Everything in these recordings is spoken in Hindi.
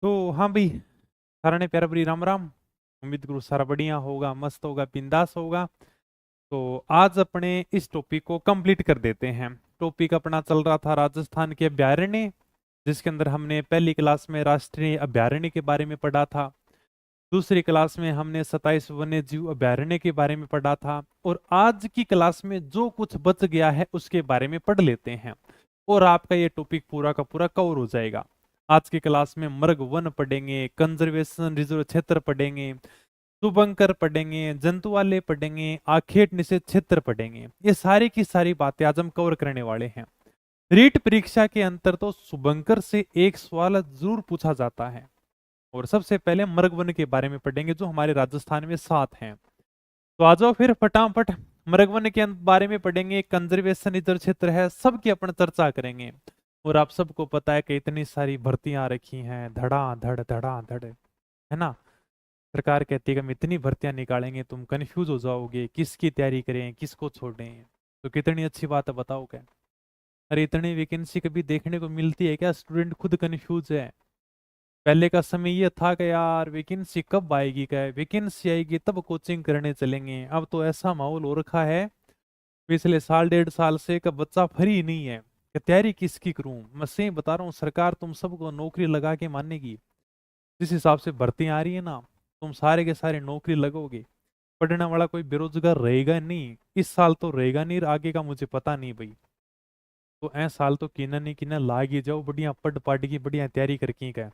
तो हाँ भाई, सारा ने प्यारा भरी राम राम। उम्मीद करूँ सारा बढ़िया होगा, मस्त होगा, बिंदास होगा। तो आज अपने इस टॉपिक को कंप्लीट कर देते हैं। टॉपिक अपना चल रहा था राजस्थान के अभ्यारण्य, जिसके अंदर हमने पहली क्लास में राष्ट्रीय अभ्यारण्य के बारे में पढ़ा था। दूसरी क्लास में हमने 27 वन्य जीव अभ्यारण्य के बारे में पढ़ा था। और आज की क्लास में जो कुछ बच गया है उसके बारे में पढ़ लेते हैं, और आपका ये टॉपिक पूरा का पूरा कवर हो जाएगा। आज की क्लास में मर्ग वन पढ़ेंगे, कंजर्वेशन रिजर्व क्षेत्र पढ़ेंगे, शुभंकर पढ़ेंगे, जंतुवाले पढ़ेंगे, आखेट निषेध क्षेत्र पढ़ेंगे। ये सारी की सारी बातें आज हम कवर करने वाले हैं। रीट परीक्षा के अंतर तो शुभंकर से एक सवाल जरूर पूछा जाता है। और सबसे पहले मर्ग वन के बारे में पढ़ेंगे, जो हमारे राजस्थान में 7 हैं। तो आ जाओ फिर फटाफट। मर्ग वन के बारे में पढ़ेंगे, कंजर्वेशन रिजर्व क्षेत्र है, सबकी अपन चर्चा करेंगे। और आप सबको पता है कि इतनी सारी भर्तियां आ रखी हैं, धड़ा धड़ है ना। सरकार कहती है कि हम इतनी भर्तियां निकालेंगे, तुम कंफ्यूज हो जाओगे किसकी तैयारी करें किसको छोड़ें। तो कितनी अच्छी बात है, बताओ क्या। अरे इतनी वैकेंसी कभी देखने को मिलती है क्या? स्टूडेंट खुद कंफ्यूज है। पहले का समय ये था कि यार वैकेंसी कब आएगी, क्या वैकेंसी आएगी तब कोचिंग करने चलेंगे। अब तो ऐसा माहौल हो रखा है पिछले साल 1.5 साल से का बच्चा फ्री नहीं है कि तैयारी किसकी करूं। मैं सही बता रहा हूँ, सरकार तुम सबको नौकरी लगा के मानेगी। जिस हिसाब से भर्तियां आ रही है ना, तुम सारे के सारे नौकरी लगोगे। पढ़ने वाला कोई बेरोजगार रहेगा नहीं। इस साल तो रहेगा नहीं, आगे का मुझे पता नहीं भाई। तो ऐ साल तो किना नहीं किना लाग ही जाओ, बढ़िया पढ़ पाट की बढ़िया तैयारी करके क्या।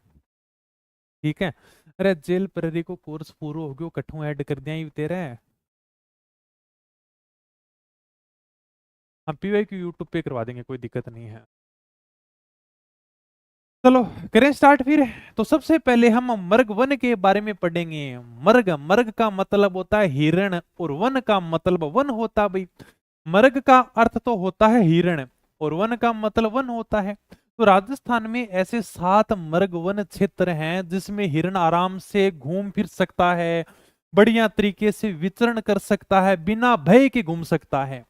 ठीक है। अरे जेल प्रहरी को कोर्स पूरा हो गयो, कठू ऐड कर दिया ही तेरे। हम पीवाई की यूट्यूब पे करवा देंगे, कोई दिक्कत नहीं है। चलो करें स्टार्ट फिर। तो सबसे पहले हम मर्ग वन के बारे में पढ़ेंगे। मर्ग मर्ग का मतलब होता है हिरण, और वन का मतलब वन होता है भाई। मर्ग का अर्थ तो होता है हिरण, और वन का मतलब वन होता है। तो राजस्थान में ऐसे 7 मर्ग वन क्षेत्र हैं जिसमें हिरण आराम से घूम फिर सकता है, बढ़िया तरीके से विचरण कर सकता है, बिना भय के घूम सकता है।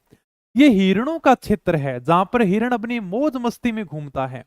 ये हिरणों का क्षेत्र है जहां पर हिरण अपनी मौज मस्ती में घूमता है।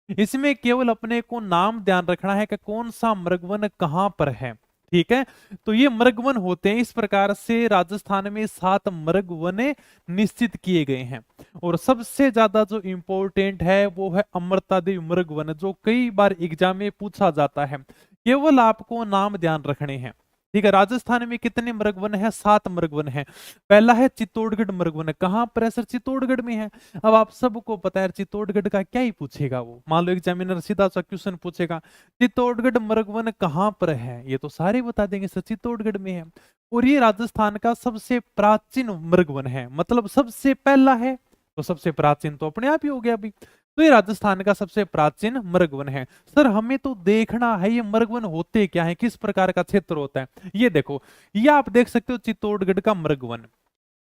इसमें केवल अपने को नाम ध्यान रखना है कि कौन सा मृगवन कहां पर है। ठीक है। तो ये मृगवन होते हैं। इस प्रकार से राजस्थान में 7 मृगवने निश्चित किए गए हैं। और सबसे ज्यादा जो इंपॉर्टेंट है वो है अमृतादेवी मृगवन, जो कई बार एग्जाम में पूछा जाता है। केवल आपको नाम ध्यान रखने हैं। ठीक है। राजस्थान में कितने मृगवन है? 7 मृगवन है। पहला है चित्तौड़गढ़ मृगवन। कहां पर है सर? चित्तौड़गढ़ में है। अब आप सबको पता है चित्तौड़गढ़ का क्या ही पूछेगा वो। मान लो एग्जामिनर सीधा सा क्वेश्चन पूछेगा, चित्तौड़गढ़ मृगवन कहां पर है, ये तो सारे बता देंगे सर चित्तौड़गढ़ में है। और ये राजस्थान का सबसे प्राचीन मृगवन है, मतलब सबसे पहला है। तो सबसे प्राचीन तो अपने आप ही हो गया अभी। तो ये राजस्थान का सबसे प्राचीन मृगवन है। सर हमें तो देखना है ये मृगवन होते क्या है, किस प्रकार का क्षेत्र होता है। ये देखो, ये आप देख सकते हो चित्तौड़गढ़ का मृगवन।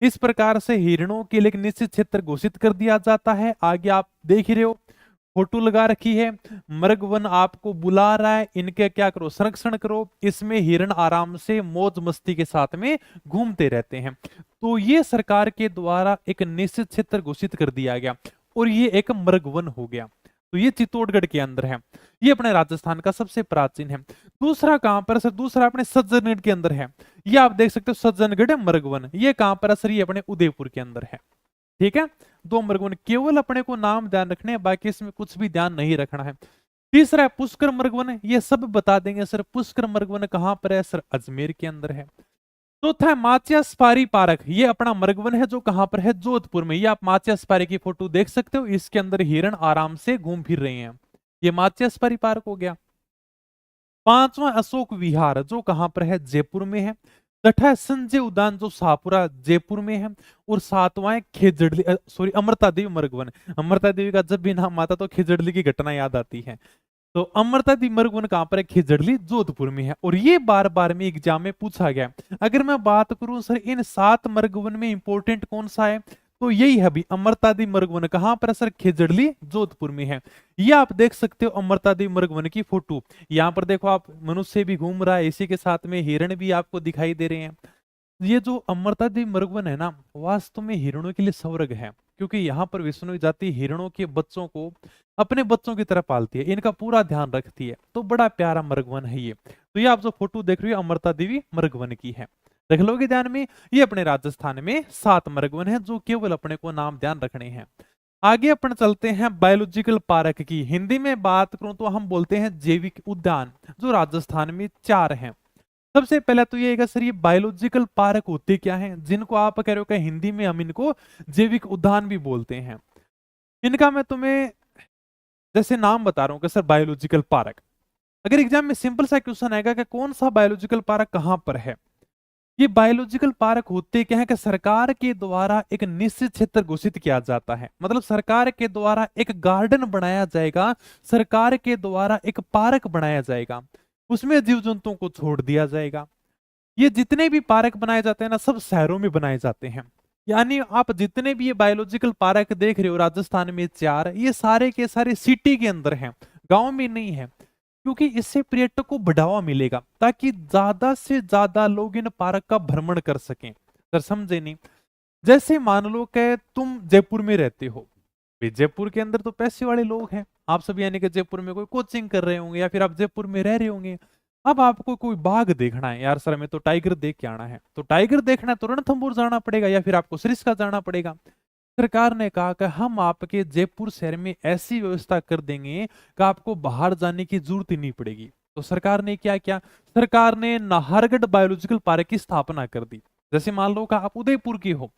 इस प्रकार से हिरणों के लिए एक निश्चित क्षेत्र घोषित कर दिया जाता है। आगे आप देख ही रहे हो, फोटो लगा रखी है। मृगवन आपको बुला रहा है, इनके क्या करो, संरक्षण करो। इसमें हिरण आराम से मौज मस्ती के साथ में घूमते रहते हैं। तो ये सरकार के द्वारा एक निश्चित क्षेत्र घोषित कर दिया गया, और ये एक मृगवन हो गया। तो ये चित्तौड़गढ़ के अंदर है। ये अपने राजस्थान का सबसे प्राचीन है। दूसरा कहां पर सर? दूसरा अपने सज्जनगढ़ के अंदर है। ये आप देख सकते हो सज्जनगढ़ मृगवन। ये कहां पर है सर? ये अपने उदयपुर के अंदर है। ठीक है। 2 मृगवन, केवल अपने को नाम ध्यान रखने हैं, बाकी इसमें कुछ भी ध्यान नहीं रखना है। तीसरा है पुष्कर मृगवन। ये सब बता देंगे सर। पुष्कर मृगवन कहां पर है सर? अजमेर के अंदर है। चौथा है माचिया सफारी पार्क। ये अपना मृगवन है, जो कहां पर है? जोधपुर में। ये आप माचिया सफारी की फोटो देख सकते हो। इसके अंदर हिरण आराम से घूम फिर रहे हैं। ये माचिया सफारी पार्क हो गया। पांचवा अशोक विहार, जो कहां पर है? जयपुर में है। छठा है संजय उद्यान, जो शाहपुरा जयपुर में है। और सातवां है खेजड़ली, सॉरी, अमृता देवी मृगवन। अमृता देवी का जब भी नाम आता तो खेजड़ली की घटना याद आती है। तो अमृता देवी मृगवन कहां पर है? खेजड़ली जोधपुर में है। और ये बार बार में एग्जाम में पूछा गया। अगर मैं बात करूं सर इन 7 मृगवन में इंपॉर्टेंट कौन सा है, तो यही है अभी अमृतादेवी मृगवन। कहां पर है सर? खेजड़ली जोधपुर में है। ये आप देख सकते हो अमृतादेवी मृगवन की फोटो। यहाँ पर देखो आप, मनुष्य भी घूम रहा है, इसी के साथ में हिरण भी आपको दिखाई दे रहे हैं। ये जो अमृतादेवी मृगवन है ना, वास्तव में हिरणों के लिए स्वर्ग है। क्योंकि यहाँ पर विष्णु जाति हिरणों के बच्चों को अपने बच्चों की तरह पालती है, इनका पूरा ध्यान रखती है। तो बड़ा प्यारा मृगवन है ये। तो ये आप जो फोटो देख रहे हो अमृता देवी मृगवन की है, रख लोगे ध्यान में। ये अपने राजस्थान में 7 मृगवन है जो केवल अपने को नाम ध्यान रखने हैं। आगे अपन चलते हैं बायोलॉजिकल पार्क की। हिंदी में बात करूं तो हम बोलते हैं जैविक उद्यान, जो राजस्थान में 4 हैं। सबसे पहले तो ये है सर, ये बायोलॉजिकल पार्क होते क्या हैं, जिनको आप कह रहे हो कि हिंदी में हम इनको जैविक उद्यान भी बोलते हैं। इनका मैं तुम्हें जैसे नाम बता रहा हूं कि सर बायोलॉजिकल पार्क, अगर एग्जाम में सिंपल सा क्वेश्चन आएगा कि कौन सा बायोलॉजिकल पार्क कहां पर है। ये बायोलॉजिकल पार्क होते क्या है कि सरकार के द्वारा एक निश्चित क्षेत्र घोषित किया जाता है, मतलब सरकार के द्वारा एक गार्डन बनाया जाएगा, सरकार के द्वारा एक पार्क बनाया जाएगा, उसमें जीव जंतुओं को छोड़ दिया जाएगा। ये जितने भी पार्क बनाए जाते हैं ना, सब शहरों में बनाए जाते हैं। यानी आप जितने भी ये बायोलॉजिकल पार्क देख रहे हो राजस्थान में 4, ये सारे के सारे सिटी के अंदर हैं, गांव में नहीं है। क्योंकि इससे पर्यटक को बढ़ावा मिलेगा, ताकि ज्यादा से ज्यादा लोग इन पार्क का भ्रमण कर सकें। सर समझे नहीं? जैसे मान लो कि तुम जयपुर में रहते हो, जयपुर के अंदर तो पैसे वाले लोग हैं, आप सब यानी कि जयपुर में कोई कोचिंग कर रहे होंगे या फिर आप जयपुर में रह रहे होंगे। अब आपको कोई बाघ देखना है, यार सर हमें तो टाइगर देख के आना है, तो टाइगर देखना है तो रणथंभौर जाना पड़ेगा या फिर आपको सरिस्का जाना पड़ेगा। सरकार ने कहा कि हम आपके जयपुर शहर में ऐसी व्यवस्था कर देंगे कि आपको बाहर जाने की जरूरत ही नहीं पड़ेगी। तो सरकार ने क्या किया, सरकार ने नाहरगढ़ बायोलॉजिकल पार्क की स्थापना कर दी। जैसे मान लो कि आप उदयपुर के हो,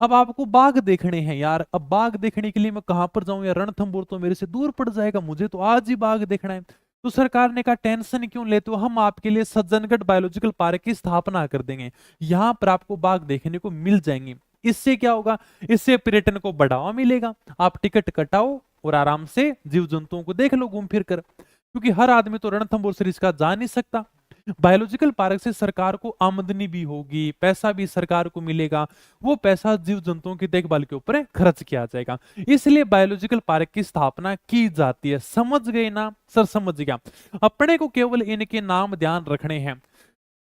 अब आपको बाघ देखने हैं, यार अब बाघ देखने के लिए मैं कहां पर जाऊं, या रणथंभौर तो मेरे से दूर पड़ जाएगा, मुझे तो आज ही बाघ देखना है। तो सरकार ने कहा टेंशन क्यों लेते हो, हम आपके लिए सज्जनगढ़ बायोलॉजिकल पार्क की स्थापना कर देंगे, यहां पर आपको बाघ देखने को मिल जाएंगे। इससे क्या होगा, इससे पर्यटन को बढ़ावा मिलेगा, आप टिकट कटाओ और आराम से जीव जंतुओं को देख लो घूम फिर कर, क्योंकि हर आदमी तो रणथंभौर से इसका जा नहीं सकता। बायोलॉजिकल पार्क से सरकार को आमदनी भी होगी, पैसा भी सरकार को मिलेगा, वो पैसा जीव जंतुओं की देखभाल के ऊपर खर्च किया जाएगा, इसलिए बायोलॉजिकल पार्क की स्थापना की जाती है। समझ गए ना सर? समझ गया। अपने को केवल इनके नाम ध्यान रखने हैं।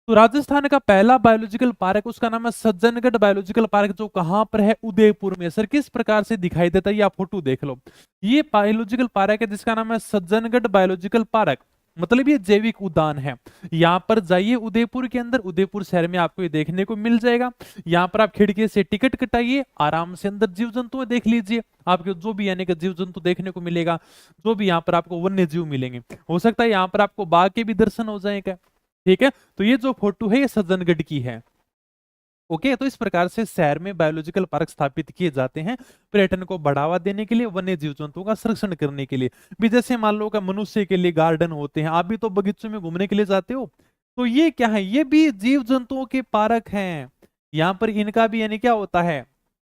तो राजस्थान का पहला बायोलॉजिकल पार्क, उसका नाम है सज्जनगढ़ बायोलॉजिकल पार्क, जो कहां पर है, उदयपुर में। सर किस प्रकार से दिखाई देता है, ये आप फोटो देख लो। ये बायोलॉजिकल पार्क है जिसका नाम है सज्जनगढ़ बायोलॉजिकल पार्क, मतलब ये जैविक उद्यान है। यहां पर जाइए उदयपुर के अंदर, उदयपुर शहर में आपको ये देखने को मिल जाएगा। यहाँ पर आप खिड़की से टिकट कटाइए, आराम से अंदर जीव जंतु देख लीजिए, आपके जो भी यानी कि जीव जंतु देखने को मिलेगा, जो भी यहाँ पर आपको वन्य जीव मिलेंगे। हो सकता है यहाँ पर आपको बाघ के भी दर्शन हो जाएगा। ठीक है, तो ये जो फोटो है ये सज्जनगढ़ की है। ओके, तो इस प्रकार से शहर में बायोलॉजिकल पार्क स्थापित किए जाते हैं पर्यटन को बढ़ावा देने के लिए, वन्य जीव जंतुओं का संरक्षण करने के लिए भी। जैसे मान लो का मनुष्य के लिए गार्डन होते हैं, आप भी तो बगीचों में घूमने के लिए जाते हो, तो ये क्या है, ये भी जीव जंतुओं के पार्क हैं। यहाँ पर इनका भी यानी क्या होता है,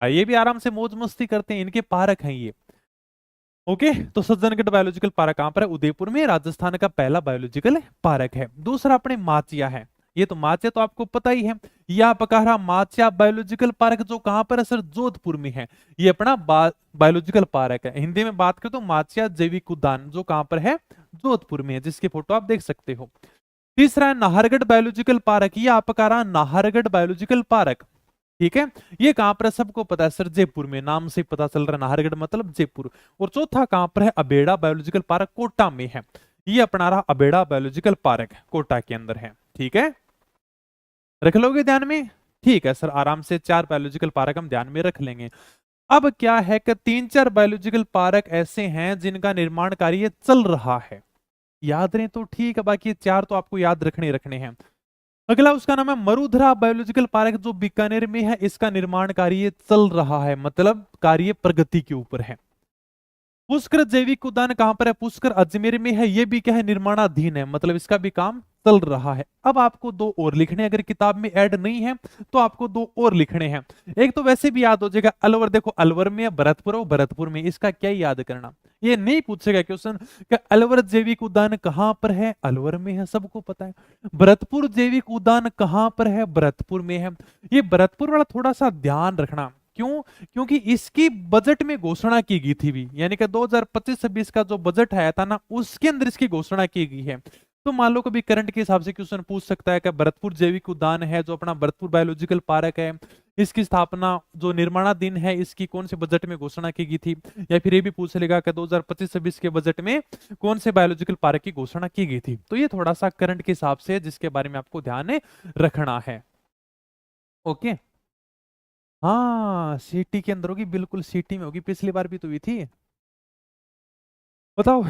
ये भी आराम से मौज मस्ती करते हैं, इनके पार्क हैं ये। ओके, तो सज्जनगढ़ बायोलॉजिकल पार्क कहां पर है, उदयपुर में, राजस्थान का पहला बायोलॉजिकल पार्क है। दूसरा अपने माचिया है, ये तो माचिया तो आपको पता ही है, यह आपका रहा माचिया बायोलॉजिकल पार्क, जो कहां पर है सर, जोधपुर में है। ये अपना बायोलॉजिकल पार्क है। हिंदी में बात करें तो माचिया जैविक उद्यान, जो कहां पर है, जोधपुर में है, जिसकी फोटो आप देख सकते हो। तीसरा है नाहरगढ़ बायोलॉजिकल पार्क, ये आपका रहा नाहरगढ़ बायोलॉजिकल पार्क। ठीक है, ये कहां पर है, सबको पता है सर, जयपुर में, नाम से पता चल रहा है नाहरगढ़ मतलब जयपुर। और चौथा कहां पर है, अबेड़ा बायोलॉजिकल पार्क, कोटा में है। ये अपना रहा अबेड़ा बायोलॉजिकल पार्क, कोटा के अंदर है। ठीक है, रख लोगे ध्यान में? ठीक है सर, आराम से 4 बायोलॉजिकल पार्क हम ध्यान में रख लेंगे। अब क्या है कि 3-4 बायोलॉजिकल पार्क ऐसे हैं जिनका निर्माण कार्य चल रहा है, याद रहे तो ठीक है, बाकी 4 तो आपको याद रखने हैं। अगला उसका नाम है मरुधरा बायोलॉजिकल पार्क, जो बीकानेर में है, इसका निर्माण कार्य चल रहा है, मतलब कार्य प्रगति के ऊपर है। पुष्कर जैविक उद्यान कहां पर है, पुष्कर अजमेर में है, ये भी क्या है, निर्माणाधीन है, मतलब इसका भी काम चल रहा है। अब आपको 2 और लिखने हैं, अगर किताब में ऐड नहीं है तो आपको 2 और लिखने हैं। एक तो वैसे भी याद हो जाएगा, अलवर, देखो अलवर में है, भरतपुर और भरतपुर में, इसका क्या याद करना, ये नहीं पूछेगा क्वेश्चन कि अलवर जैविक उद्यान कहां पर है, अलवर में है, सबको पता है। भरतपुर जैविक उद्यान कहां पर है, भरतपुर में है। ये भरतपुर वाला थोड़ा सा ध्यान रखना, क्यों, क्योंकि इसकी बजट में घोषणा की गई थी भी, यानी कि 2025-26 का जो बजट आया था ना, उसके अंदर इसकी घोषणा की गई है। तो मान लो कभी करंट के हिसाब से क्वेश्चन पूछ सकता है कि भरतपुर जैविक उद्यान है, जो अपना भरतपुर बायोलॉजिकल पार्क है, इसकी स्थापना जो निर्माणाधीन है इसकी कौन से बजट में घोषणा की गई थी, या फिर ये भी पूछ लेगा कि 2025-26 के बजट में कौन से बायोलॉजिकल पार्क की घोषणा की गई थी। तो ये थोड़ा सा करंट के हिसाब से जिसके बारे में आपको ध्यान रखना है। ओके, हाँ सिटी के अंदर होगी, बिल्कुल सिटी में होगी, पिछली बार भी तो हुई थी। बताओ।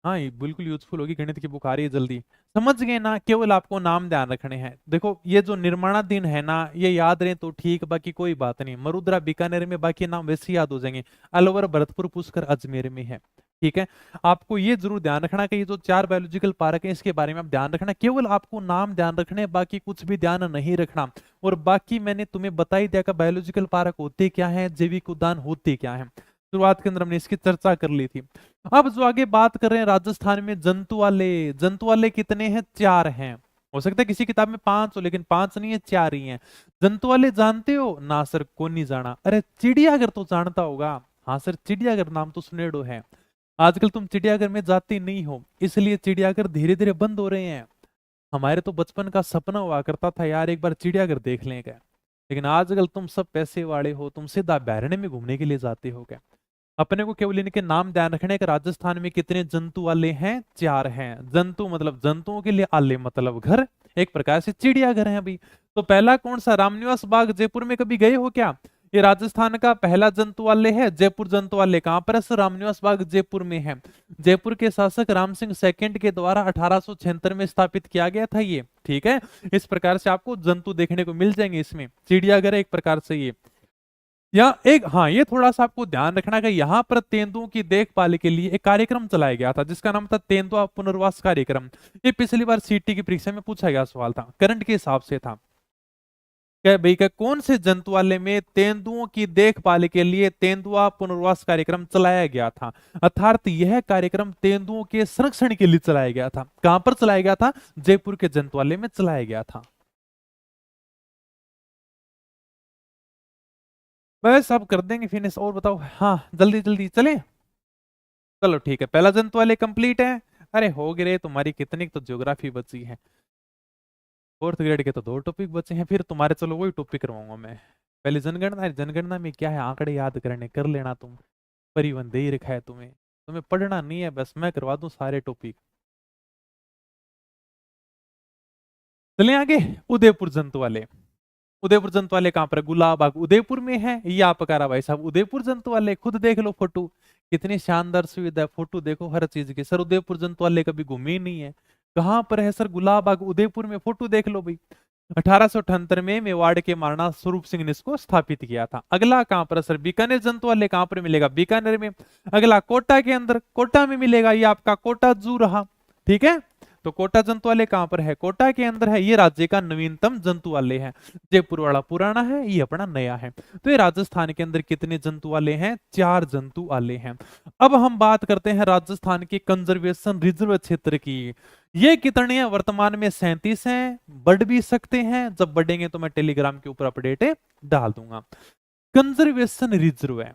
हाँ ये बिल्कुल यूजफुल होगी, गणित की बुक आ रही है जल्दी। समझ गए ना, केवल आपको नाम ध्यान रखने हैं। देखो ये जो निर्माणाधीन है ना, ये याद रहे तो ठीक, बाकी कोई बात नहीं। मरुद्रा बीकानेर में, बाकी नाम वैसे याद हो जाएंगे। अलवर भरतपुर पुष्कर अजमेर में है। ठीक है, आपको ये जरूर ध्यान रखना कि ये जो 4 बायोलॉजिकल पार्क है इसके बारे में आप ध्यान रखना, केवल आपको नाम ध्यान रखने, बाकी कुछ भी ध्यान नहीं रखना। और बाकी मैंने तुम्हें बता ही दिया कि बायोलॉजिकल पार्क होते क्या है, जैविक उद्यान होते क्या है। शुरुआत के अंदर हमने इसकी चर्चा कर ली थी। अब जो आगे बात कर रहे हैं, राजस्थान में जंतु वाले कितने हैं? 4 हैं। हो सकता है किसी किताब में 5 हो, लेकिन 5 नहीं है, 4 ही हैं। जंतु वाले जानते हो ना? सर कौन नहीं जाना? अरे चिड़ियाघर तो जानता होगा। हाँ सर, चिड़ियाघर नाम तो सुनेड़ो है। आजकल तुम चिड़ियाघर में जाते नहीं हो, इसलिए चिड़ियाघर धीरे धीरे बंद हो रहे हैं। हमारे तो बचपन का सपना हुआ करता था यार, एक बार चिड़ियाघर देख लें क्या। लेकिन आजकल तुम सब पैसे वाले हो, तुम सीधा अभयारण्य में घूमने के लिए जाते हो क्या। अपने को केवल इनके नाम ध्यान रखने के। राजस्थान में कितने जंतु वाले हैं? 4 हैं। जंतु मतलब जंतुओं के लिए, आले मतलब घर, एक प्रकार से चिड़ियाघर है अभी। तो पहला कौन सा? रामनिवास बाग जयपुर में कभी गए हो क्या? ये राजस्थान का पहला जंतुआलय है। जयपुर जंतुआलय कहां पर है? सर रामनिवास बाग जयपुर में है। जयपुर के शासक राम सिंह सेकंड के द्वारा 1876 में स्थापित किया गया था ये। ठीक है, इस प्रकार से आपको जंतु देखने को मिल जाएंगे इसमें। चिड़ियाघर है एक प्रकार से ये। या एक, हाँ ये थोड़ा सा आपको ध्यान रखना कि यहाँ पर तेंदुओं की देखभाल के लिए एक कार्यक्रम चलाया गया था जिसका नाम था तेंदुआ पुनर्वास कार्यक्रम। ये पिछली बार सीटी की परीक्षा में पूछा गया सवाल था, करंट के हिसाब से था। क्या भाई का कौन से जंतुआलय में तेंदुओं की देखभाल के लिए तेंदुआ पुनर्वास कार्यक्रम चलाया गया था? अर्थात यह कार्यक्रम तेंदुओं के संरक्षण के लिए चलाया गया था। कहां पर चलाया गया था? जयपुर के जंतुआलय में चलाया गया था। बस अब कर देंगे फिनिश। और बताओ, हाँ जल्दी जल्दी चले। चलो ठीक है, पहला जंतु वाले कंप्लीट है। अरे हो गए तुम्हारी, कितनी तो ज्योग्राफी बची है। 4th ग्रेड के तो 2 टॉपिक बचे हैं, फिर तुम्हारे चलो वही टॉपिक करवाऊंगा मैं। पहले जनगणना, जनगणना में क्या है, आंकड़े याद करने, कर लेना तुम। परिवहन दे ही रखा है तुम्हें, तुम्हें पढ़ना नहीं है, बस मैं करवा दूं सारे टॉपिक। चले आगे। उदयपुर जंतु वाले। उदयपुर जंतु वाले कहां पर? गुलाबबाग उदयपुर में है। ये आपका रहा भाई साहब उदयपुर जंतु वाले, खुद देख लो फोटो। कितनी शानदार सुविधा है, फोटो देखो हर चीज की। सर उदयपुर जंतु वाले कभी घूमे ही नहीं है। कहां पर है सर? गुलाबबाग उदयपुर में, फोटो देख लो भाई। 1878 में मेवाड़ के महाराणा स्वरूप सिंह ने इसको स्थापित किया था। अगला कहां पर है सर? बीकानेर जंतु वाले कहां पर मिलेगा? बीकानेर में। अगला कोटा के अंदर, कोटा में मिलेगा, ये आपका कोटा जू रहा। ठीक है, तो कोटा जंतुआलय कहां पर है? कोटा के अंदर है। ये राज्य का नवीनतम जंतुआलय है। जयपुर वाला पुराना है, ये अपना नया है। तो ये राजस्थान के अंदर कितने जंतुआलय हैं? 4 जंतुआलय हैं। अब हम बात करते हैं राजस्थान के कंजर्वेशन रिजर्व क्षेत्र की। ये कितने हैं? वर्तमान में 37 हैं, बढ़ भी सकते हैं। जब बढ़ेंगे तो मैं टेलीग्राम के ऊपर अपडेट डाल दूंगा। कंजर्वेशन रिजर्व है,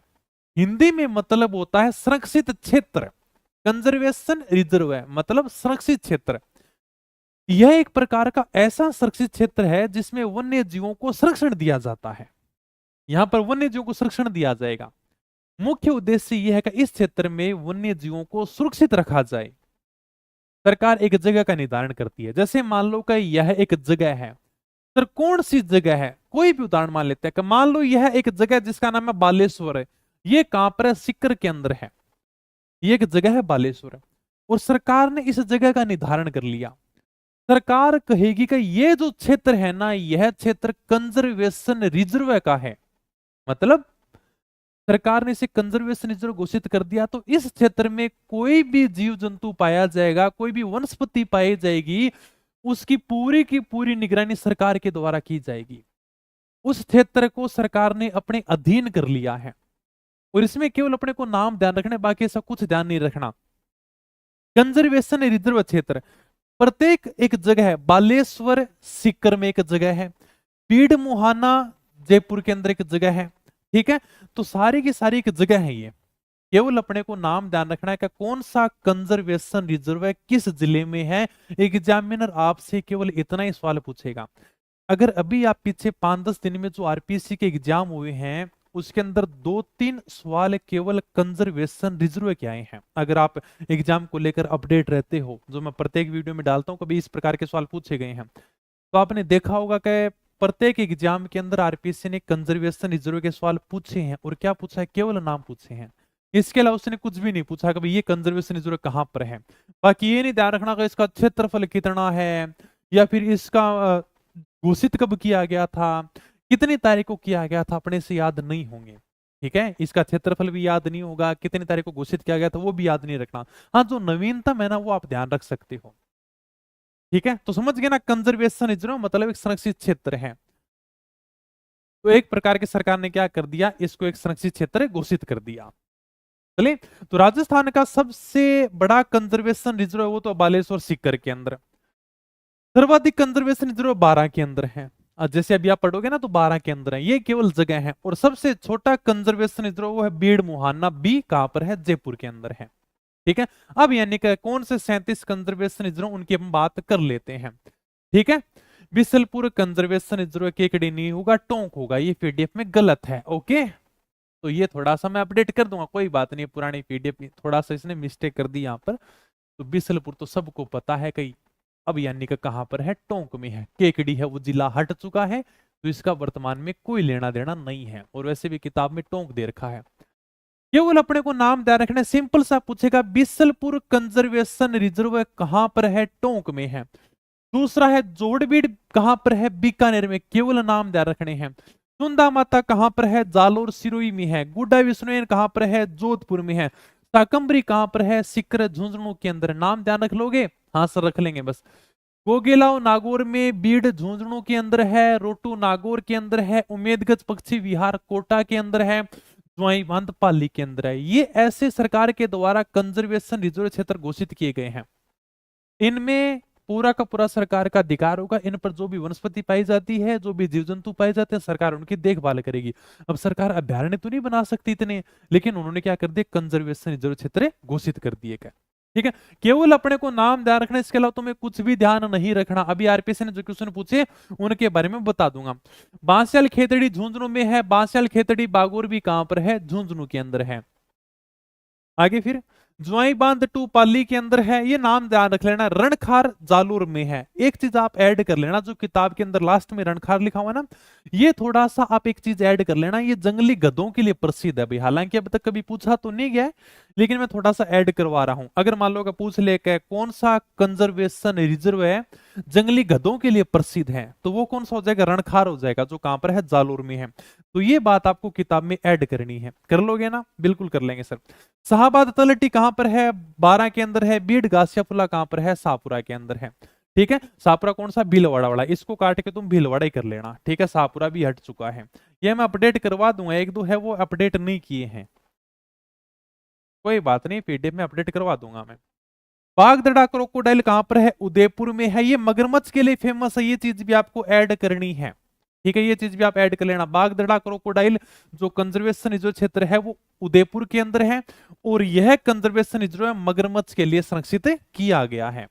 हिंदी में मतलब होता है संरक्षित क्षेत्र। कंजर्वेशन रिजर्व है मतलब संरक्षित क्षेत्र। यह एक प्रकार का ऐसा संरक्षित क्षेत्र है जिसमें वन्य जीवों को संरक्षण दिया जाता है। यहां पर वन्य जीवों को संरक्षण दिया जाएगा। मुख्य उद्देश्य यह है कि इस क्षेत्र में वन्य जीवों को सुरक्षित रखा जाए। सरकार एक जगह का निर्धारण करती है, जैसे मान लो कि यह एक जगह है। सर कौन सी जगह है? कोई भी उदाहरण मान लेते हैं कि मान लो यह एक जगह जिसका नाम है बालेश्वर है। ये कहां पर है? सीकर के अंदर है। ये एक जगह है बालेश्वर, और सरकार ने इस जगह का निर्धारण कर लिया। सरकार कहेगी कि ये जो क्षेत्र है ना, यह क्षेत्र कंजर्वेशन रिजर्व का है। मतलब सरकार ने इसे कंजर्वेशन रिजर्व घोषित कर दिया, तो इस क्षेत्र में कोई भी जीव जंतु पाया जाएगा, कोई भी वनस्पति पाई जाएगी, उसकी पूरी की पूरी निगरानी सरकार के द्वारा की जाएगी। उस क्षेत्र को सरकार ने अपने अधीन कर लिया है। और इसमें केवल अपने को नाम ध्यान रखना है, बाकी ऐसा कुछ ध्यान नहीं रखना। कंजर्वेशन रिजर्व क्षेत्र प्रत्येक एक जगह है। बालेश्वर सीकर में एक जगह है, पीड़ मुहाना जयपुर के अंदर एक जगह है। ठीक है, तो सारी की सारी एक जगह है ये। केवल अपने को नाम ध्यान रखना है कि कौन सा कंजर्वेशन रिजर्व है, किस जिले में है। एग्जामिनर आपसे केवल इतना ही सवाल पूछेगा। अगर अभी आप पीछे 5-10 दिन में जो आरपीएससी के एग्जाम हुए हैं उसके अंदर 2-3 सवाल केवल कंजर्वेशन रिजर्व के आए हैं। अगर आप एग्जाम को लेकर अपडेट रहते हो, जो मैं प्रत्येक वीडियो में डालता हूं, कभी इस प्रकार के सवाल पूछे गए हैं, तो आपने देखा होगा कि प्रत्येक एग्जाम के अंदर आरपीएससी ने कंजर्वेशन रिजर्व के सवाल पूछे हैं। और क्या पूछा है? केवल नाम पूछे हैं। इसके अलावा उसने कुछ भी नहीं पूछा कि भाई ये कंजर्वेशन रिजर्व कहां पर है। बाकी ये नहीं ध्यान रखना कि इसका क्षेत्रफल कितना है, या फिर इसका घोषित कब किया गया था, कितनी तारीख को किया गया था, अपने से याद नहीं होंगे। ठीक है, इसका क्षेत्रफल भी याद नहीं होगा, कितनी तारीख को घोषित किया गया था वो भी याद नहीं रखना। हाँ, जो नवीनतम है ना वो आप ध्यान रख सकते हो। ठीक है, तो समझ गए ना, कंजर्वेशन रिजर्व मतलब एक संरक्षित क्षेत्र है। तो एक प्रकार की सरकार ने क्या कर दिया, इसको एक संरक्षित क्षेत्र घोषित कर दिया। चलिए, तो राजस्थान का सबसे बड़ा कंजर्वेशन रिजर्व है वो तो बालेश्वर सीकर के अंदर। सर्वाधिक कंजर्वेशन रिजर्व 12 के अंदर है। जैसे अभी आप पढ़ोगे ना तो 12 के अंदर है, ये केवल जगह है। और सबसे छोटा कंजर्वेशन रिजर्व वो है बीड़ मुहाना बी, कहां पर है? जयपुर के अंदर है। ठीक है, अब यानी कि कौन से 37 कंजर्वेशन रिजर्व उनकी हम बात कर लेते हैं। ठीक है, बिसलपुर कंजर्वेशन रिजर्व केकड़ी नहीं होगा, टोंक होगा। ये पीडीएफ में गलत है। ओके, तो ये थोड़ा सा मैं अपडेट कर दूंगा, कोई बात नहीं, पुरानी पीडीएफ थोड़ा सा इसने मिस्टेक कर दी यहाँ पर। तो बिसलपुर तो सबको पता है कहीं, अब यानी का कहां पर है? टोंक में है। केकड़ी है वो जिला हट चुका है, तो इसका वर्तमान में कोई लेना देना नहीं है। और वैसे भी किताब में टोंक दे रखा है। केवल अपने को नाम ध्यान रखना, सिंपल सा पूछेगा बिसलपुर कंजर्वेशन रिजर्व कहां पर है? टोंक में है। दूसरा है जोड़बीड़ कहां पर है? बीकानेर में। केवल नाम ध्यान रखने हैं। सुंदा माता कहां पर है? जालोर सिरोही में है। गुड्डा विष्णुयन कहां पर है? जोधपुर में है। साकंबरी कहां पर है? सिकर झुंझुनू के अंदर। नाम ध्यान रख लोगे? हाँ सर, रख लेंगे बस। गोगेलाव नागौर में, बीड़ झुंझुनू के अंदर है, रोटू नागौर के अंदर है, उमेदगंज पक्षी विहार कोटा के अंदर है, ज्वाई बांध पाली के अंदर है। ये ऐसे सरकार के द्वारा कंजर्वेशन रिजर्व क्षेत्र घोषित किए गए हैं। इनमें पूरा का पूरा सरकार का अधिकार होगा। इन पर जो भी वनस्पति पाई जाती है, जो भी जीव जंतु पाए जाते हैं, सरकार उनकी देखभाल करेगी। अब सरकार अभ्यारण्य तो नहीं बना सकती इतने, लेकिन उन्होंने क्या कर दिया? कंजर्वेशन रिजर्व क्षेत्र घोषित कर दिए गए। ठीक है, केवल अपने को नाम ध्यान रखना, इसके अलावा तुम्हें कुछ भी ध्यान नहीं रखना। अभी आरपीएससी ने जो क्वेश्चन पूछे उनके बारे में बता दूंगा। बांसियाल खेतड़ी झुंझुनू में है। बांसियाल खेतड़ी बागोर भी कहां पर है? झुंझुनू के अंदर है। आगे फिर ज्वाई बांध टू पाली के अंदर है। ये नाम ध्यान रख लेना। रणखार जालूर में है। एक चीज आप ऐड कर लेना, जो किताब के अंदर लास्ट में रणखार लिखा हुआ है ना, ये थोड़ा सा आप एक चीज ऐड कर लेना, ये जंगली गधों के लिए प्रसिद्ध है भाई। हालांकि अब तक कभी पूछा तो नहीं गया है, लेकिन मैं थोड़ा सा ऐड करवा रहा हूं। अगर मान लो पूछ ले के कौन सा कंजर्वेशन रिजर्व है जंगली गधों के लिए प्रसिद्ध है, तो वो कौन सा हो जाएगा? रणखार हो जाएगा, जो कहां पर है? जालूर में है। तो ये बात आपको किताब में ऐड करनी है। कर लोगे ना? बिल्कुल कर लेंगे सर। शाहबाद तलटी कहां पर है? 12 के अंदर है। बीड़ गासियापुला कहां पर है? शाहपुरा के अंदर है। ठीक है, शाहपुरा कौन सा? भीलवाड़ा वाला, इसको काट के तुम भीलवाड़ा ही कर लेना। ठीक है, शाहपुरा भी हट चुका है। ये मैं अपडेट करवा दूंगा, एक दो है वो अपडेट नहीं किए हैं, कोई बात नहीं, पीडीएफ में अपडेट करवा दूंगा मैं। बागदड़ा क्रोकोडाइल कहां पर है? उदयपुर में है। ये मगरमच्छ के लिए फेमस है, ये चीज भी आपको ऐड करनी है। ठीक है, ये चीज भी आप ऐड कर लेना। बागदड़ा क्रोकोडाइल जो कंजर्वेशन रिजर्व क्षेत्र है वो उदयपुर के अंदर है, और यह कंजर्वेशन रिजर्व मगरमच्छ के लिए संरक्षित किया गया है।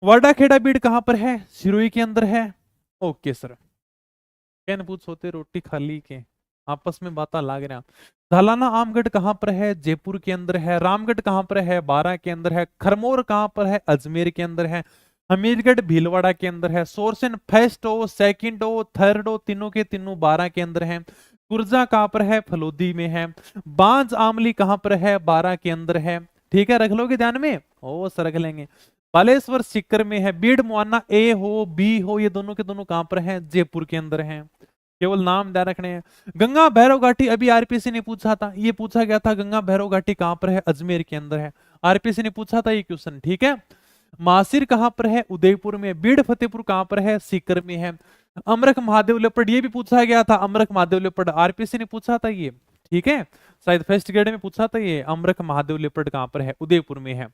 वाडा खेड़ा बीड़ कहां पर है? सिरोही के अंदर है। ओके सर, कैन पूछ होते रोटी खाली के आपस में बात लाग रहा। झालाना आमगढ़ कहां पर है? जयपुर के अंदर है। रामगढ़ कहां पर है? 12 के अंदर है। खरमोर कहां पर है? अजमेर के अंदर है। हमीरगढ़ भीलवाड़ा के अंदर है। सोरसन फर्स्ट हो, सेकंड हो, थर्ड हो, तीनों के तीनों 12 के अंदर है। कुर्जा कहां पर है? फलोदी में है। बांज आमली कहां पर है? 12 के अंदर है। ठीक है, रख लोगे ध्यान में? ओ सर, रख लेंगे। बालेश्वर सीकर में है। बीड़ मुआना ए हो, बी हो, ये दोनों के दोनों कहां पर है? जयपुर के अंदर है। केवल नाम ध्यान रखने हैं। गंगा भैरव घाटी अभी आरपीएससी ने पूछा था, ये पूछा गया था गंगा भैरव घाटी कहां पर है? अजमेर के अंदर है। आरपीएससी ने पूछा था ये क्वेश्चन। ठीक है, मासिर कहां पर है? उदयपुर में। बीड़ फतेहपुर कहां पर है? सीकर में है। अमरख महादेव लेपर्ड ये भी पूछा गया था। अमरख महादेव लेपर्ड आरपीएससी ने पूछा था ये। ठीक है, शायद फर्स्ट ग्रेड में पूछा था ये। अमरख महादेव लेपर्ड कहां पर है? उदयपुर में है।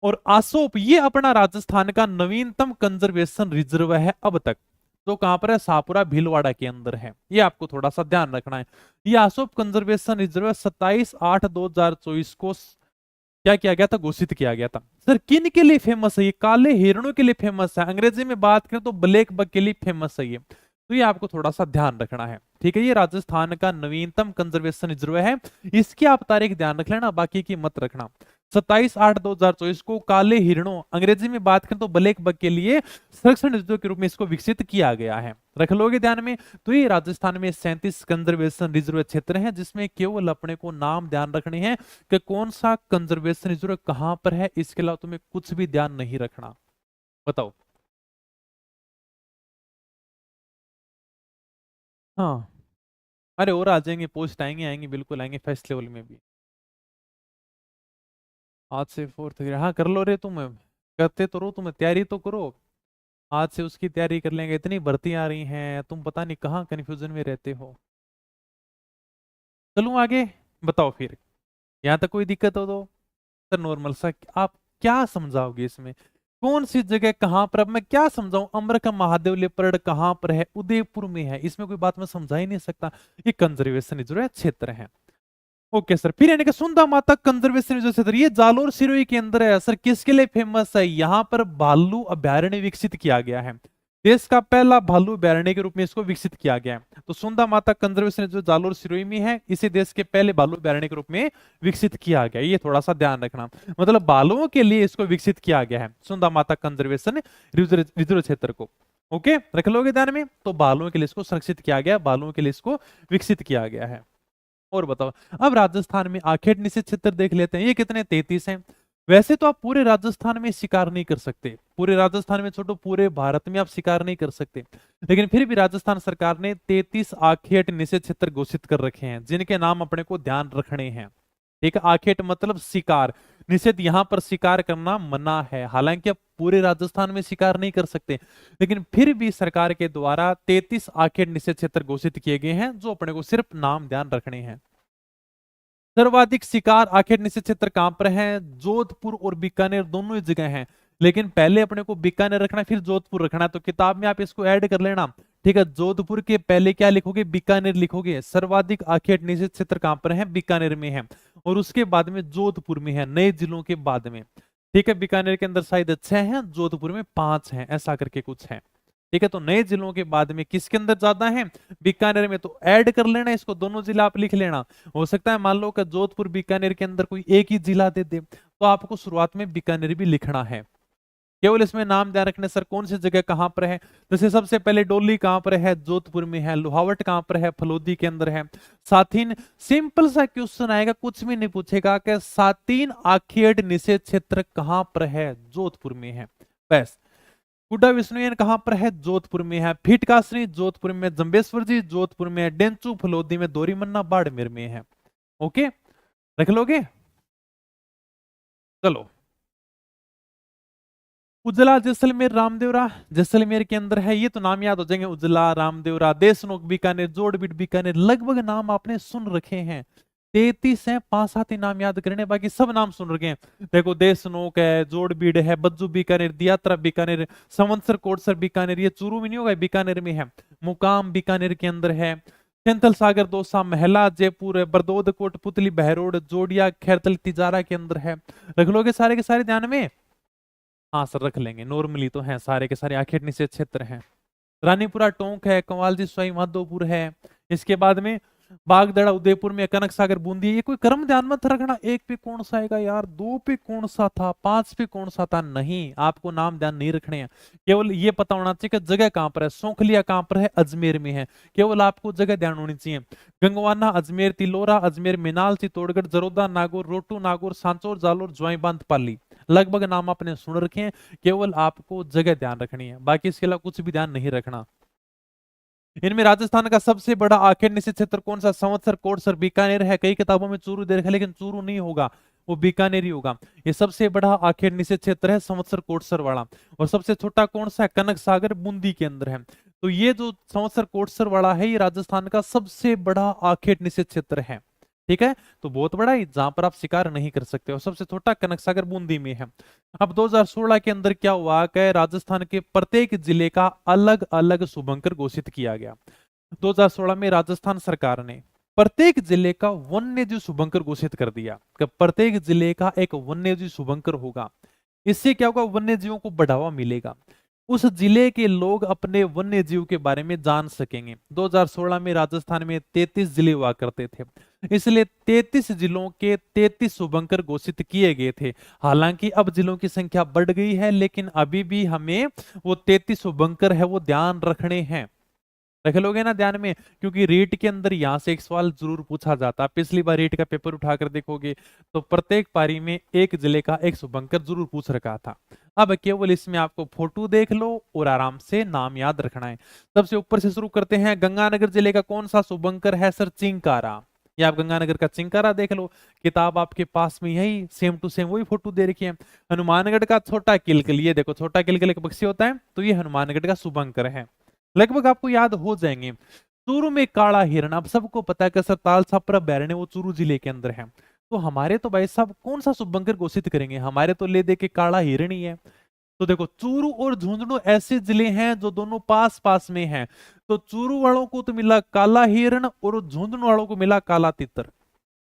और आसोप ये अपना राजस्थान का नवीनतम कंजर्वेशन रिजर्व है अब तक, तो कहां पर है? शाहपुरा भीलवाड़ा के अंदर है। ये आपको थोड़ा सा ध्यान रखना है। ये आसोप कंजर्वेशन रिजर्व 27/8/2024 को क्या किया गया था, घोषित किया गया था। सर किन के लिए फेमस है ये, काले हिरणों के लिए फेमस है। अंग्रेजी में बात करें तो ब्लैक बक के लिए फेमस है ये, तो ये आपको थोड़ा सा ध्यान रखना है। ठीक है, ये राजस्थान का नवीनतम कंजर्वेशन रिजर्व है, इसकी आप तारीख ध्यान रख लेना, बाकी की मत रखना। 27/8/2024 को काले हिरणों, अंग्रेजी में बात करें तो ब्लैक बक के लिए संरक्षण रिजर्व के रूप में इसको विकसित किया गया है, रख लोगे ध्यान में। तो ये राजस्थान में 37 कंजर्वेशन रिजर्व क्षेत्र हैं, जिसमें केवल अपने को नाम ध्यान रखने हैं कि कौन सा कंजर्वेशन रिजर्व कहां पर है, इसके अलावा तुम्हें कुछ भी ध्यान नहीं रखना। बताओ। हाँ, अरे और आ जाएंगे, पोस्ट आएंगे आएंगे, बिल्कुल आएंगे, फर्स्ट लेवल में भी। आज से फोर्थ ग्रेड, हाँ कर लो रे तुम, करते तो रहो, तुम तैयारी तो करो। आज से उसकी तैयारी कर लेंगे, इतनी भर्ती आ रही हैं, तुम पता नहीं कहाँ कंफ्यूजन में रहते हो। चलूं आगे, बताओ फिर, यहाँ तक कोई दिक्कत हो तो। सर नॉर्मल सा, आप क्या समझाओगे इसमें, कौन सी जगह कहां पर, अब मैं क्या समझाऊं, अम्र का महादेव लेपर्ड कहां पर है, उदयपुर में है, इसमें कोई बात मैं समझा ही नहीं सकता। ये कंजर्वेशन रिजर्व क्षेत्र है। ओके सर, फिर यानी कि सुंदा माता कंजर्वेशन रिजर्व क्षेत्र, ये जालोर सिरोही के अंदर है। सर किसके लिए फेमस है, यहाँ पर भालू अभ्यारण्य विकसित किया गया है, देश का पहला भालू अभ्यारण्य के रूप में इसको विकसित किया गया है। तो सुंदा माता कंजर्वेशन जो जालोर सिरोही में है, इसे देश के पहले भालू अभ्यारण्य के रूप में विकसित किया गया, ये थोड़ा सा ध्यान रखना, मतलब भालुओं के लिए इसको विकसित किया गया है, सुंदा माता कंजर्वेशन रिजर्व क्षेत्र को। ओके, रख लोगे ध्यान में, तो भालुओं के लिए इसको संरक्षित किया गया, भालुओं के लिए इसको विकसित किया गया है। और बताओ, अब राजस्थान में आखेट निषेध क्षेत्र देख लेते हैं, ये कितने, 33 हैं। वैसे तो आप पूरे राजस्थान में शिकार नहीं कर सकते, पूरे राजस्थान में छोड़ो, पूरे भारत में आप शिकार नहीं कर सकते, लेकिन फिर भी राजस्थान सरकार ने 33 आखेट निषेध क्षेत्र घोषित कर रखे हैं, जिनके नाम अपने को ध्यान रखने हैं। ठीक है, आखेट मतलब शिकार, निषेध, यहां पर शिकार करना मना है, हालांकि आप पूरे राजस्थान में शिकार नहीं कर सकते, लेकिन फिर भी सरकार के द्वारा 33 आखेट निषेध क्षेत्र घोषित किए गए हैं, जो अपने को सिर्फ नाम ध्यान रखने हैं। सर्वाधिक शिकार आखेट निषेध क्षेत्र कहां पर है, जोधपुर और बीकानेर दोनों ही जगह हैं, लेकिन पहले अपने को बीकानेर रखना है, फिर जोधपुर रखना है, तो किताब में आप इसको ऐड कर लेना। ठीक है, जोधपुर के पहले क्या लिखोगे, बीकानेर लिखोगे। सर्वाधिक आखेट निषेध क्षेत्र कहां पर है, बीकानेर में है, और उसके बाद में जोधपुर में है, नए जिलों के बाद में। ठीक है, बीकानेर के अंदर शायद 6 हैं, जोधपुर में 5 हैं, ऐसा करके कुछ है। ठीक है, तो नए जिलों के बाद में किसके अंदर ज्यादा है, बीकानेर में, तो ऐड कर लेना इसको, दोनों जिला आप लिख लेना। हो सकता है मान लो कि जोधपुर बीकानेर के अंदर कोई एक ही जिला दे दे, तो आपको शुरुआत में बीकानेर भी लिखना है, केवल इसमें नाम ध्यान रखने, सर कौन सी जगह कहां पर है। जैसे सबसे पहले डोली कहां पर है, जोधपुर में है, लोहावट कहां पर है, फलोदी के अंदर है, साथीन, सिंपल सा क्वेश्चन आएगा, कुछ भी नहीं पूछेगा कि सातीन आखेट निषेध क्षेत्र कहां पर है, जोधपुर में है, बस। कुड्डा विष्णुयन कहां पर है, जोधपुर में है, फीटकासनी जोधपुर में, जंबेश्वर जी जोधपुर में, डेंचू फलोदी में, दोरीमन्ना बाड़मेर में है। ओके, रख लोगे। चलो, उजला जैसलमेर रामदेवरा जैसलमेर के अंदर है, ये तो नाम याद हो जाएंगे, उजला रामदेवरा, देशनोक बीकानेर, जोड़बीट बीकानेर, लगभग नाम आपने सुन रखे हैं। 33 है, 5-7 ही नाम याद करने, बाकी सब नाम सुन रखे हैं। देखो, देशनोक है, जोड़बीड़ है, बज्जू बीकानेर, दियात्रा बीकानेर, संवत्सर कोटसर बीकानेर, ये चूरू में नहीं होगा, बीकानेर में है। मुकाम बीकानेर के अंदर है, सेंथल सागर दौसा, महला जयपुर है, बरदोद कोट पुतली बहरोड, जोड़िया खैरतल तिजारा के अंदर है। रख लोगे सारे के सारे ध्यान में। हाँ सर रख लेंगे, नॉर्मली तो हैं सारे के सारे, आखेट निषेध क्षेत्र हैं। रानीपुरा टोंक है, कंवालजी सवाई माधोपुर है, इसके बाद में बागदड़ा उदयपुर में, कनक सागर बूंदी। ये कोई क्रम ध्यान मत रखना, एक पे कौन सा आएगा यार, 2 पे कौन सा था, 5 पे कौन सा था, नहीं, आपको नाम ध्यान नहीं रखने हैं, केवल ये पता होना चाहिए कि जगह कहां पर है। सौखलिया कहां पर है, अजमेर में है, केवल आपको जगह ध्यान होनी चाहिए। गंगवाना अजमेर, तिलोरा अजमेर, मिनाल चित्तौड़गढ़, जरोदा नागौर, रोटू नागौर, सांचौर जालोर, ज्वाईबांध पाली, लगभग नाम आपने सुन रखे हैं, केवल आपको जगह ध्यान रखनी है, बाकी इसके अलावा कुछ भी ध्यान नहीं रखना। इनमें राजस्थान का सबसे बड़ा आखेट निषेध क्षेत्र कौन सा, संवत्सर कोटसर बीकानेर है, कई किताबों में चूरू दे रखा है, लेकिन चूरू नहीं होगा, वो बीकानेर ही होगा। ये सबसे बड़ा आखेट निषेध क्षेत्र है, संवत्सर कोटसर वाला। और सबसे छोटा कौन सा है, कनक सागर बूंदी के अंदर है। तो ये जो संवत्सर कोटसर वाला है, ये राजस्थान का सबसे बड़ा आखेट निषेध क्षेत्र है। ठीक है, तो बहुत बड़ा है, जहां पर आप शिकार नहीं कर सकते, और सबसे छोटा कनक सागर बूंदी में है। अब 2016 के अंदर क्या हुआ कि राजस्थान के प्रत्येक जिले का अलग अलग शुभंकर घोषित किया गया। 2016 में राजस्थान सरकार ने प्रत्येक जिले का वन्य जीव शुभंकर घोषित कर दिया कि प्रत्येक जिले का एक वन्य जीव शुभंकर होगा। इससे क्या होगा, वन्य जीवों को बढ़ावा मिलेगा, उस जिले के लोग अपने वन्य जीव के बारे में जान सकेंगे। 2016 में राजस्थान में 33 जिले हुआ करते थे, इसलिए 33 जिलों के 33 शुभंकर घोषित किए गए थे। हालांकि अब जिलों की संख्या बढ़ गई है, लेकिन अभी भी हमें वो 33 शुभंकर है वो ध्यान रखने हैं। रख लोगे ना ध्यान में, क्योंकि रीट के अंदर यहां से एक सवाल जरूर पूछा जाता है। पिछली बार रीट का पेपर उठाकर देखोगे तो प्रत्येक पारी में एक जिले का एक शुभंकर जरूर पूछ रखा था। अब केवल इसमें आपको फोटो देख लो और आराम से नाम याद रखना है। सबसे ऊपर से शुरू करते हैं। गंगानगर जिले का कौन सा शुभंकर है सर? चिंकारा। ये आप गंगानगर का चिंकारा देख लो, किताब आपके पास में यही सेम टू सेम वही फोटो दे रखी है। हनुमानगढ़ का छोटा किलकल, ये देखो छोटा किलकल एक पक्षी होता है, तो ये हनुमानगढ़ का शुभंकर है, लगभग आपको याद हो जाएंगे। चूरू में काला हिरण, अब सबको पता है कि सर ताल छापरा बैरने वो चूरू जिले के अंदर है, तो हमारे तो भाई साहब कौन सा शुभंकर घोषित करेंगे? हमारे तो ले दे के काला हिरण ही है। तो देखो चूरू और झुंझुनू ऐसे जिले हैं जो दोनों पास पास में हैं, तो चूरू वालों को तो मिला काला हिरण और झुंझुनू वालों को मिला काला तितर।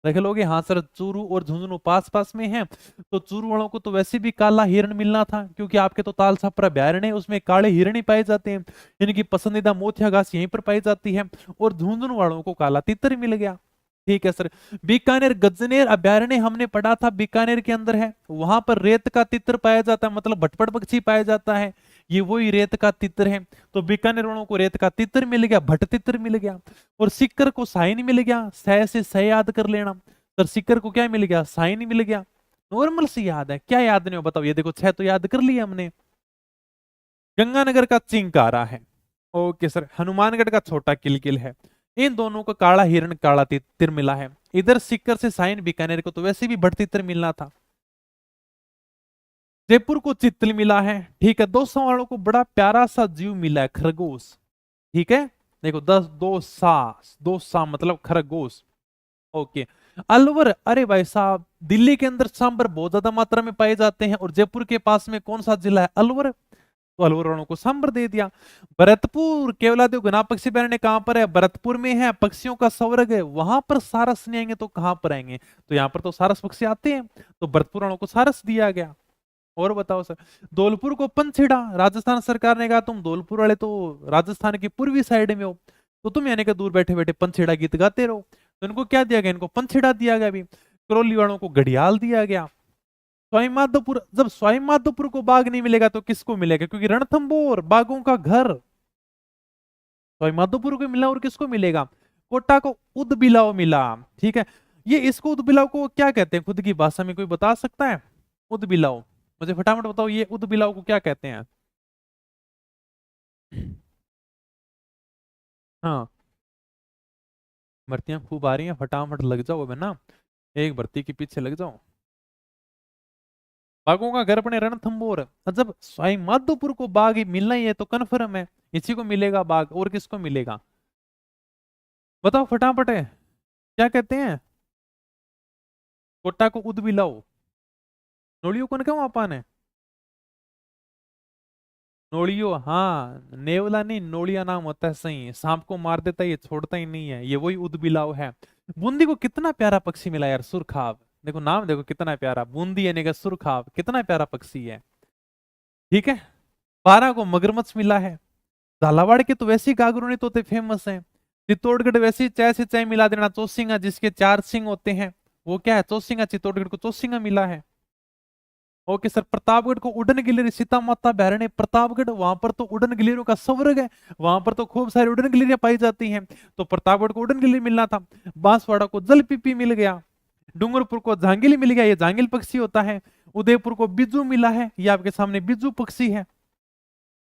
देख लोगे, हाँ सर चूरू और झुंझुनू पास पास में हैं, तो चूरू वालों को तो वैसे भी काला हिरण मिलना था, क्योंकि आपके तो ताल छापरा अभ्यारण्य उसमें काले हिरण ही पाए जाते हैं, इनकी पसंदीदा मोतिया घास यहीं पर पाई जाती है, और झुंझुनू वालों को काला तितर मिल गया। ठीक है सर। बीकानेर गजनेर अभ्यारण्य हमने पढ़ा था, बीकानेर के अंदर है, वहां पर रेत का तितर पाया जाता है, मतलब भटपट पक्षी पाया जाता है, ये वही रेत का तितर है। तो बीकानेर वालों को रेत का तितर मिल गया, भट तितर मिल गया, और सिक्कर को साइन मिल गया। सह से सह याद कर लेना सर, सिक्कर को क्या मिल गया? साइन मिल गया। नॉर्मल सी याद है, क्या याद नहीं हो बताओ? ये देखो छह तो याद कर लिया हमने। गंगानगर का चिंकारा है, ओके सर। हनुमानगढ़ का छोटा किलकिल है। इन दोनों को काला हिरण काला तितर मिला है। इधर सिक्कर से साइन बीकानेर को तो वैसे भी भट तितर मिलना था। जयपुर को चित्तल मिला है। ठीक है। 200 वालों को बड़ा प्यारा सा जीव मिला है, खरगोश। ठीक है, देखो 2 सा मतलब खरगोश। ओके। अलवर, अरे भाई साहब दिल्ली के अंदर सांबर बहुत ज्यादा मात्रा में पाए जाते हैं, और जयपुर के पास में कौन सा जिला है? अलवर, तो अलवर वालों को सांबर दे दिया। भरतपुर, केवलादेव घना पक्षी अभयारण्य कहां पर है? भरतपुर में है, पक्षियों का स्वर्ग है, वहां पर सारस नहीं आएंगे तो कहां पर आएंगे? तो यहाँ पर तो सारस पक्षी आते हैं, तो भरतपुर वालों को सारस दिया गया। और बताओ सर। धौलपुर को पंछीड़ा, राजस्थान सरकार ने कहा तुम धौलपुर वाले तो राजस्थान की पूर्वी साइड में हो, तो तुम यानी कि दूर बैठे बैठे पंछीड़ा गीत गाते रहो, तो इनको क्या दिया गया? इनको पंछीड़ा दिया गया। भी करौली वालों को घड़ियाल दिया गया। सवाई माधोपुर, जब सवाई माधोपुर को बाघ नहीं मिलेगा तो किसको मिलेगा? क्योंकि रणथंबोर बाघों का घर सवाई माधोपुर को मिला, और किसको मिलेगा? कोटा को उदबिलाव मिला। ठीक है। ये इसको उदबिलाव को क्या कहते हैं खुद की भाषा में, कोई बता सकता है? उदबिलाव, मुझे फटाफट बताओ, ये उदबिलाव को क्या कहते हैं? हाँ, भर्तियां खूब आ रही हैं, फटाफट लग जाओ अब, है ना, एक भर्ती के पीछे लग जाओ। बाघों का घर अपने रणथंबोर। जब सवाई माधोपुर को बाघ ही मिलना ही है तो कन्फर्म है इसी को मिलेगा बाघ, और किसको मिलेगा? बताओ फटाफट है, क्या कहते हैं? कोटा को उदबिलाव। नोलियो कौन क्यों आपान है? नोलियो, हाँ नेवला नहीं नोलिया नाम होता है, सही। सांप को मार देता है, ये छोड़ता ही नहीं है, ये वही उदबिलाव है। बूंदी को कितना प्यारा पक्षी मिला यार, सुरखाब। देखो नाम देखो कितना प्यारा, बूंदी यानी कि सुरखाब, कितना प्यारा पक्षी है। ठीक है। 12 को मगरमच्छ मिला है। झालावाड़ के तो वैसे ही गागरुनी तोते फेमस हैं। चित्तौड़गढ़ वैसे ही चाय से चाय मिला देना, चौसिंगा जिसके 4 सिंह होते हैं वो क्या है? चौसिंगा। चित्तौड़गढ़ को चौसिंगा मिला है। Okay sir. प्रतापगढ़ को उड़न गिलहरी, सीता माता अभ्यारण्य प्रतापगढ़, वहां पर तो उड़न गिलहरियों का स्वर्ग है, वहां पर तो खूब सारी उड़न गिलहरियां पाई जाती हैं, तो प्रतापगढ़ को उड़न गिलहरी मिलना था। बांसवाड़ा को जल पीपी मिल गया। डूंगरपुर को झांगिल मिल गया, ये झांगिल पक्षी होता है। उदयपुर को बिज्जू मिला है, ये आपके सामने बिज्जू पक्षी है।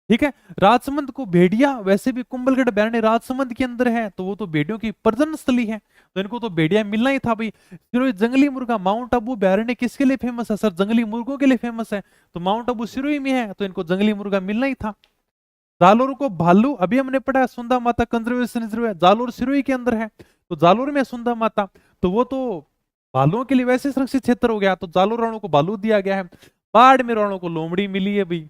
ठीक है। राजसमंद को भेड़िया, वैसे भी कुंभलगढ़ अभयारण्य राजसमंद के अंदर है, तो वो तो भेड़ियों की प्रजनन स्थली है, तो इनको तो भेड़िया मिलना ही था भाई। सिरोही जंगली मुर्गा, माउंट आबू अभयारण्य किसके लिए फेमस है सर? जंगली मुर्गों के लिए फेमस है, तो माउंट आबू सिरोही में है, तो इनको जंगली मुर्गा मिलना ही था। जालोर को भालू, अभी हमने पढ़ा है सुंदा माता कंजर्वेशन रिजर्व है, जालोर सिरोही के अंदर है, तो जालोर में सुंदा माता, तो वो तो भालुओं के लिए वैसे सुरक्षित क्षेत्र हो गया, तो जालोर वालों को भालू दिया गया है। बाड़मेर वालों को लोमड़ी मिली है भाई।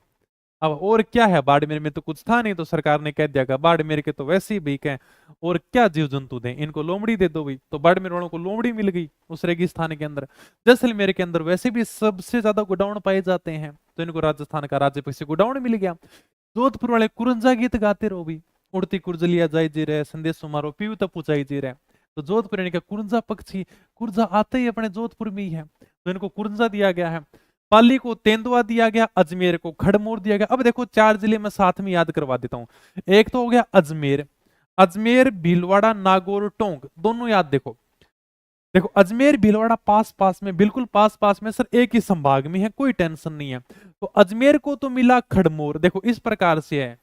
अब और क्या है, बाड़मेर में तो कुछ था नहीं, तो सरकार ने कह दिया कि बाड़मेर के तो वैसे ही बीक है, और क्या जीव जंतु दें, इनको लोमड़ी दे दो भाई। तो बाड़मेर वालों को लोमड़ी मिल गई उस रेगिस्तान के अंदर। जैसलमेर के अंदर वैसे भी सबसे ज्यादा गोडाउन पाए जाते हैं, तो इनको राजस्थान का राज्य पक्षी गोडाउन मिल गया। जोधपुर वाले कुरंजा गीत गाते रहो भी, उड़ती कुरजलिया जाई जी रहे, संदेश सुमारो पीयू तपू जाई जी रहे। तो जोधपुर यानी कि कुरंजा पक्षी, कुरजा आते ही अपने जोधपुर में ही है, तो इनको कुरंजा दिया गया है। पाली को तेंदुआ दिया गया, अजमेर को खड़मोर दिया गया। अब देखो 4 जिले में साथ में याद करवा देता हूं। एक तो हो गया अजमेर, अजमेर भीलवाड़ा नागौर टोंक दोनों याद देखो। देखो अजमेर भीलवाड़ा पास पास में, बिल्कुल पास पास में सर, एक ही संभाग में है, कोई टेंशन नहीं है। तो अजमेर को तो मिला खड़मोर, देखो इस प्रकार से है,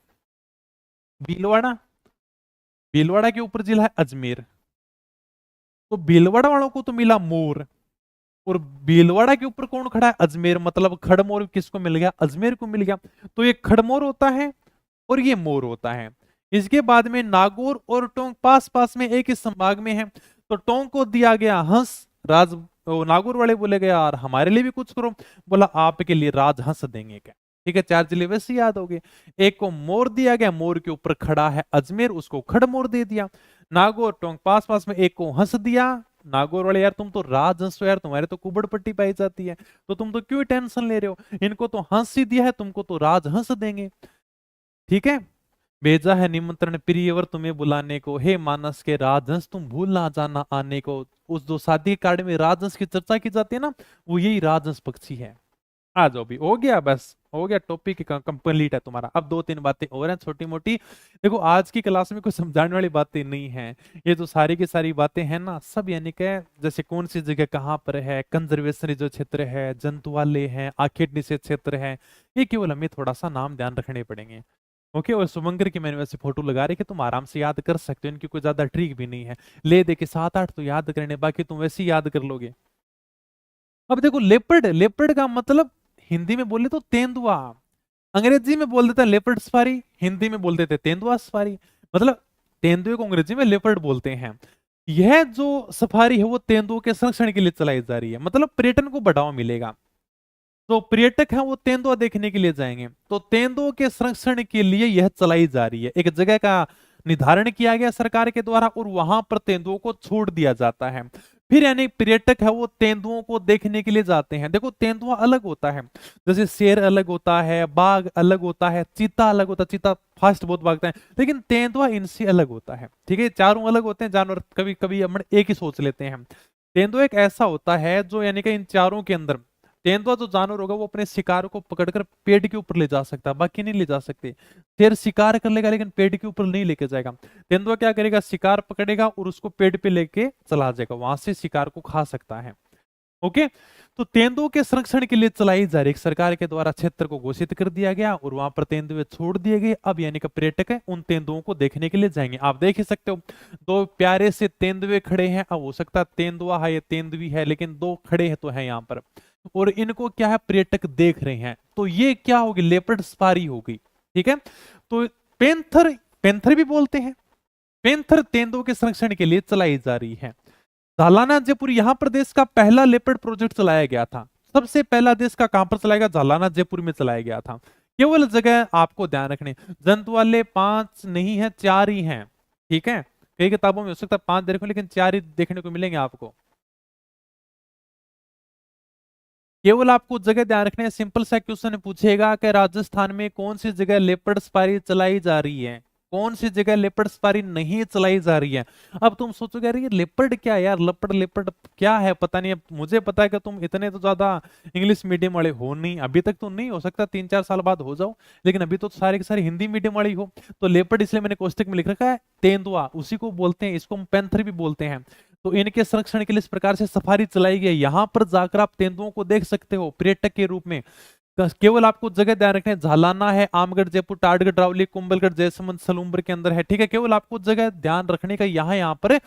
भीलवाड़ा, भीलवाड़ा के ऊपर जिला है अजमेर, तो भीलवाड़ा वालों को तो मिला मोर, और भीलवाड़ा के ऊपर कौन खड़ा है, अजमेर, मतलब खड़मोर किसको मिल गया, अजमेर को मिल गया। तो ये खड़मोर होता है और ये मोर होता है। इसके बाद में नागौर और टोंक पास पास में एक ही संभाग में है, तो टोंक को दिया गया हंस, राज, नागौर वाले बोले गए यार हमारे लिए भी कुछ करो, बोला आपके लिए राज हंस देंगे क्या। ठीक है, 4 जिले वैसे याद हो गए। एक को मोर दिया गया, मोर के ऊपर खड़ा है अजमेर, उसको खड़मोर दे दिया। नागौर टोंक पास पास में, एक को हंस दिया। नागौर वाले यार तुम तो राज हंस हो यार, तुम्हारे तो कुबड़ पट्टी पाई जाती है, तो तुम तो क्यों टेंशन ले रहे हो, इनको तो हंस ही दिया है, तुमको तो राज हंस देंगे। ठीक है, भेजा है निमंत्रण प्रियवर तुम्हें बुलाने को, हे मानस के राजहंस तुम भूल ना जाना आने को। उस जो शादी कार्ड में राजहंस की चर्चा की जाती है ना, वो यही राजहंस पक्षी है। आ जाओ भी, हो गया, बस हो गया, टॉपिक कंप्लीट है तुम्हारा। अब 2-3 बातें और हैं छोटी मोटी। देखो आज की क्लास में कोई समझाने वाली बातें नहीं है, ये जो सारी की सारी बातें हैं ना, सब यानी कि जैसे कौन सी जगह कहाँ पर है, कंजर्वेशन जो क्षेत्र है, जंतुआलय है, आखेट निषेध क्षेत्र है, ये केवल हमें थोड़ा सा नाम ध्यान रखने पड़ेंगे। ओके, और सुमंगर की मैंने वैसे फोटो लगा रही है, तुम आराम से याद कर सकते हो, इनकी कोई ज्यादा ट्रिक भी नहीं है। ले दे के 7-8 तो याद करने, बाकी तुम वैसे ही याद कर लोगे। अब देखो लेपर्ड, लेपर्ड का मतलब हिंदी में बोले तो तेंदुआ, अंग्रेजी में बोल देता है लेपर्ड सफारी, हिंदी में बोल देते तेंदुआ सफारी। मतलब तेंदुए को अंग्रेजी में लेपर्ड बोलते हैं। यह जो सफारी है वो तेंदुओं के संरक्षण के लिए चलाई जा रही है, मतलब पर्यटन को बढ़ावा मिलेगा। तो पर्यटक हैं वो तेंदुआ देखने के लिए जाएंगे, तो तेंदुओं के संरक्षण के लिए यह चलाई जा रही है। एक जगह का निर्धारण किया गया सरकार के द्वारा, और वहां पर तेंदुओं को छोड़ दिया जाता है। फिर यानी पर्यटक है वो तेंदुओं को देखने के लिए जाते हैं। देखो तेंदुआ अलग होता है, जैसे शेर अलग होता है, बाघ अलग होता है, चीता अलग होता है, चीता फास्ट बहुत भागता है, लेकिन तेंदुआ इनसे अलग होता है। ठीक है, चारों अलग होते हैं जानवर, कभी कभी हम एक ही सोच लेते हैं। तेंदुआ एक ऐसा होता है जो यानी कि इन चारों के अंदर, तेंदुआ जो जानवर होगा वो अपने शिकार को पकड़कर पेड़ के ऊपर ले जा सकता है, बाकी नहीं ले जा सकते। शेर शिकार कर लेगा लेकिन पेड़ के ऊपर नहीं लेके जाएगा। तेंदुआ क्या करेगा, शिकार पकड़ेगा और उसको पेड़ पे लेके चला जाएगा, वहां से शिकार को खा सकता है। ओके, तो तेंदुओं के संरक्षण के लिए चलाई जा रही एक सरकार के द्वारा क्षेत्र को घोषित कर दिया गया, और वहां पर तेंदुए छोड़ दिए गए। अब यानी कि पर्यटक है उन तेंदुओं को देखने के लिए जाएंगे। आप देख ही सकते हो 2 प्यारे से तेंदुए खड़े हैं। अब हो सकता है तेंदुआ है या तेंदुई है, लेकिन 2 खड़े हैं तो है यहाँ पर, और इनको क्या है पर्यटक देख रहे हैं। तो ये क्या होगी, लेपर्ड सफारी होगी। ठीक है, तो पेंथर, पेंथर भी बोलते हैं, पेंथर तेंदुओं के संरक्षण के लिए चलाई जा रही है। झालाना जयपुर, यहां पर देश का पहला लेपर्ड प्रोजेक्ट चलाया गया था। सबसे पहला देश का कहां पर चलाया गया, झालाना जयपुर में चलाया गया था। केवल जगह आपको ध्यान रखने, जंतुआलय 5 नहीं है, 4 ही हैं। ठीक है, कई किताबों में हो सकता है 5 देखो, लेकिन 4 ही देखने को मिलेंगे आपको। केवल आपको जगह ध्यान रखना है। सिंपल सा क्वेश्चन पूछेगा कि राजस्थान में कौन सी जगह लेपर्ड सफारी चलाई जा रही है, कौन सी जगह लेपर्ड सफारी नहीं चलाई जा रही है। अब तुम सोचोगे यार ये लेपर्ड क्या है यार, लेपर्ड लेपर्ड क्या है, पता नहीं। अब मुझे पता है कि तुम इतने तो ज्यादा इंग्लिश मीडियम वाले हो नहीं, अभी तक तो नहीं, हो सकता 3-4 साल बाद हो जाओ, लेकिन अभी तो सारे के सारे हिंदी मीडियम वाले हो। तो लेपर्ड इसलिए मैंने कोष्टक में लिख रखा है, तेंदुआ उसी को बोलते हैं, इसको हम पैंथर भी बोलते हैं। तो इनके संरक्षण के लिए इस प्रकार से सफारी चलाई गई। यहां पर जाकर आप तेंदुओं को देख सकते हो पर्यटक के रूप में। केवल आपको जगह ध्यान रखना है, झालाना है, आमगढ़ जयपुर, टाटगढ़ रावली, कुंभलगढ़ जयसमंद सलूम्बर के अंदर है। ठीक है, केवल आपको जगह ध्यान रखने का यहाँ पर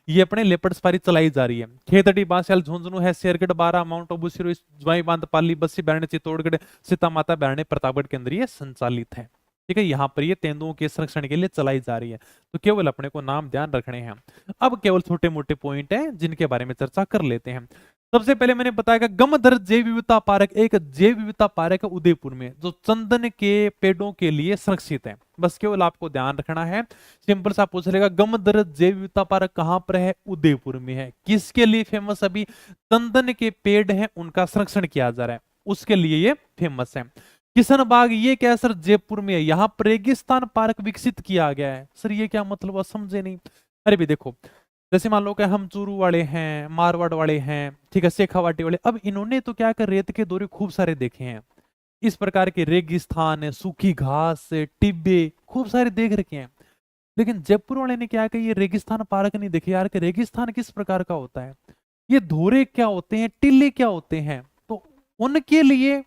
ये अपने लेपर्ड सफारी चलाई जा रही है। खेतड़ी, बांसियाल, झुंझुनू है, शेरगढ़, बारा, माउंट आबू, सिरोही, ज्वाई बांध, पाली, बस्सी, बैरने, चित्तौड़गढ़, सीता माता, बैरने, प्रतापगढ़ के अंदर ये संचालित है। ठीक है, यहाँ पर ये तेंदुओं के संरक्षण के लिए चलाई जा रही है। तो केवल अपने को नाम ध्यान रखने हैं। अब केवल छोटे मोटे पॉइंट हैं जिनके बारे में चर्चा कर लेते हैं। सबसे पहले मैंने बताया कि गमदर जैव विविधता पार्क एक जैव विविधता पार्क है उदयपुर में, जो चंदन के पेड़ों के लिए सुरक्षित है। बस केवल आपको ध्यान रखना है, सिंपल सा पूछ लेगा गमदर जैव विविधता पार्क कहां पर है, उदयपुर में है। किसके लिए फेमस? अभी चंदन के पेड़ हैं उनका संरक्षण किया जा रहा है, उसके लिए ये फेमस है। किशन बाग ये क्या है सर? जयपुर में है, यहाँ पर रेगिस्तान पार्क विकसित किया गया है। सर ये क्या मतलब, समझे नहीं? अरे भी देखो, जैसे मान लो कि हम चूरू वाले हैं, मारवाड़ वाले हैं, ठीक है, शेखावाटी वाले, अब इन्होंने तो क्या कर रेत के दौरे खूब सारे देखे हैं, इस प्रकार के रेगिस्तान, सूखी घास, टिब्बे खूब सारे देख रखे हैं। लेकिन जयपुर वाले ने क्या किया, ये रेगिस्तान पार्क नहीं देखे यार कि रेगिस्तान किस प्रकार का होता है, ये धोरे क्या होते हैं, टिल्ले क्या होते हैं। तो उनके लिए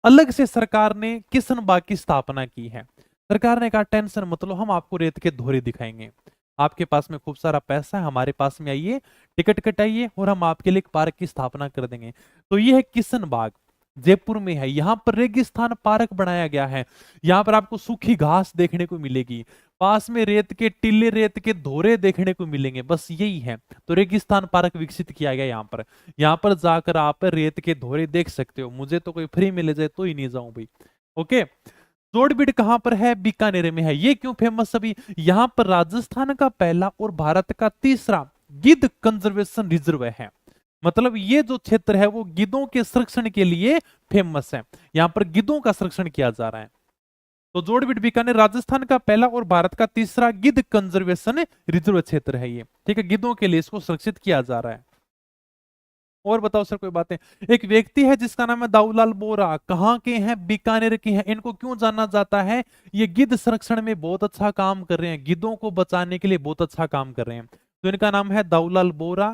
अलग से सरकार ने किशन बाग की स्थापना की है। सरकार ने कहा टेंशन मत लो, हम आपको रेत के धोरे दिखाएंगे, आपके पास में खूब सारा पैसा है, हमारे पास में आइए, टिकट कटाइए और हम आपके लिए एक पार्क की स्थापना कर देंगे। तो ये है किशन बाग, जयपुर में है। यहाँ पर रेगिस्तान पार्क बनाया गया है, यहाँ पर आपको सूखी घास देखने को मिलेगी, पास में रेत के टिल्ले, रेत के धोरे देखने को मिलेंगे, बस यही है। तो रेगिस्तान पार्क विकसित किया गया यहाँ पर जाकर आप रेत के धोरे देख सकते हो। मुझे तो कोई फ्री मिले जाए तो ही नहीं जाऊं भाई। ओके, जोड़बीड़ कहां पर है? बीकानेर में है। ये क्यों फेमस? अभी यहां पर राजस्थान का पहला और भारत का तीसरा गिद्ध कंजर्वेशन रिजर्व है। मतलब ये जो क्षेत्र है वो गिद्धों के संरक्षण के लिए फेमस है, यहां पर गिद्धों का संरक्षण किया जा रहा है। तो जोड़बीड़ बीकानेर राजस्थान का पहला और भारत का तीसरा गिद्ध कंजर्वेशन रिजर्व क्षेत्र है ये, ठीक है, गिद्धों के लिए इसको सुरक्षित किया जा रहा है। और बताओ सर कोई बातें? एक व्यक्ति है जिसका नाम है दाऊलाल बोरा, कहाँ के हैं? बीकानेर के हैं। इनको क्यों जाना जाता है? ये गिद्ध संरक्षण में बहुत अच्छा काम कर रहे हैं, गिद्धों को बचाने के लिए बहुत अच्छा काम कर रहे हैं। तो इनका नाम है दाऊलाल बोरा।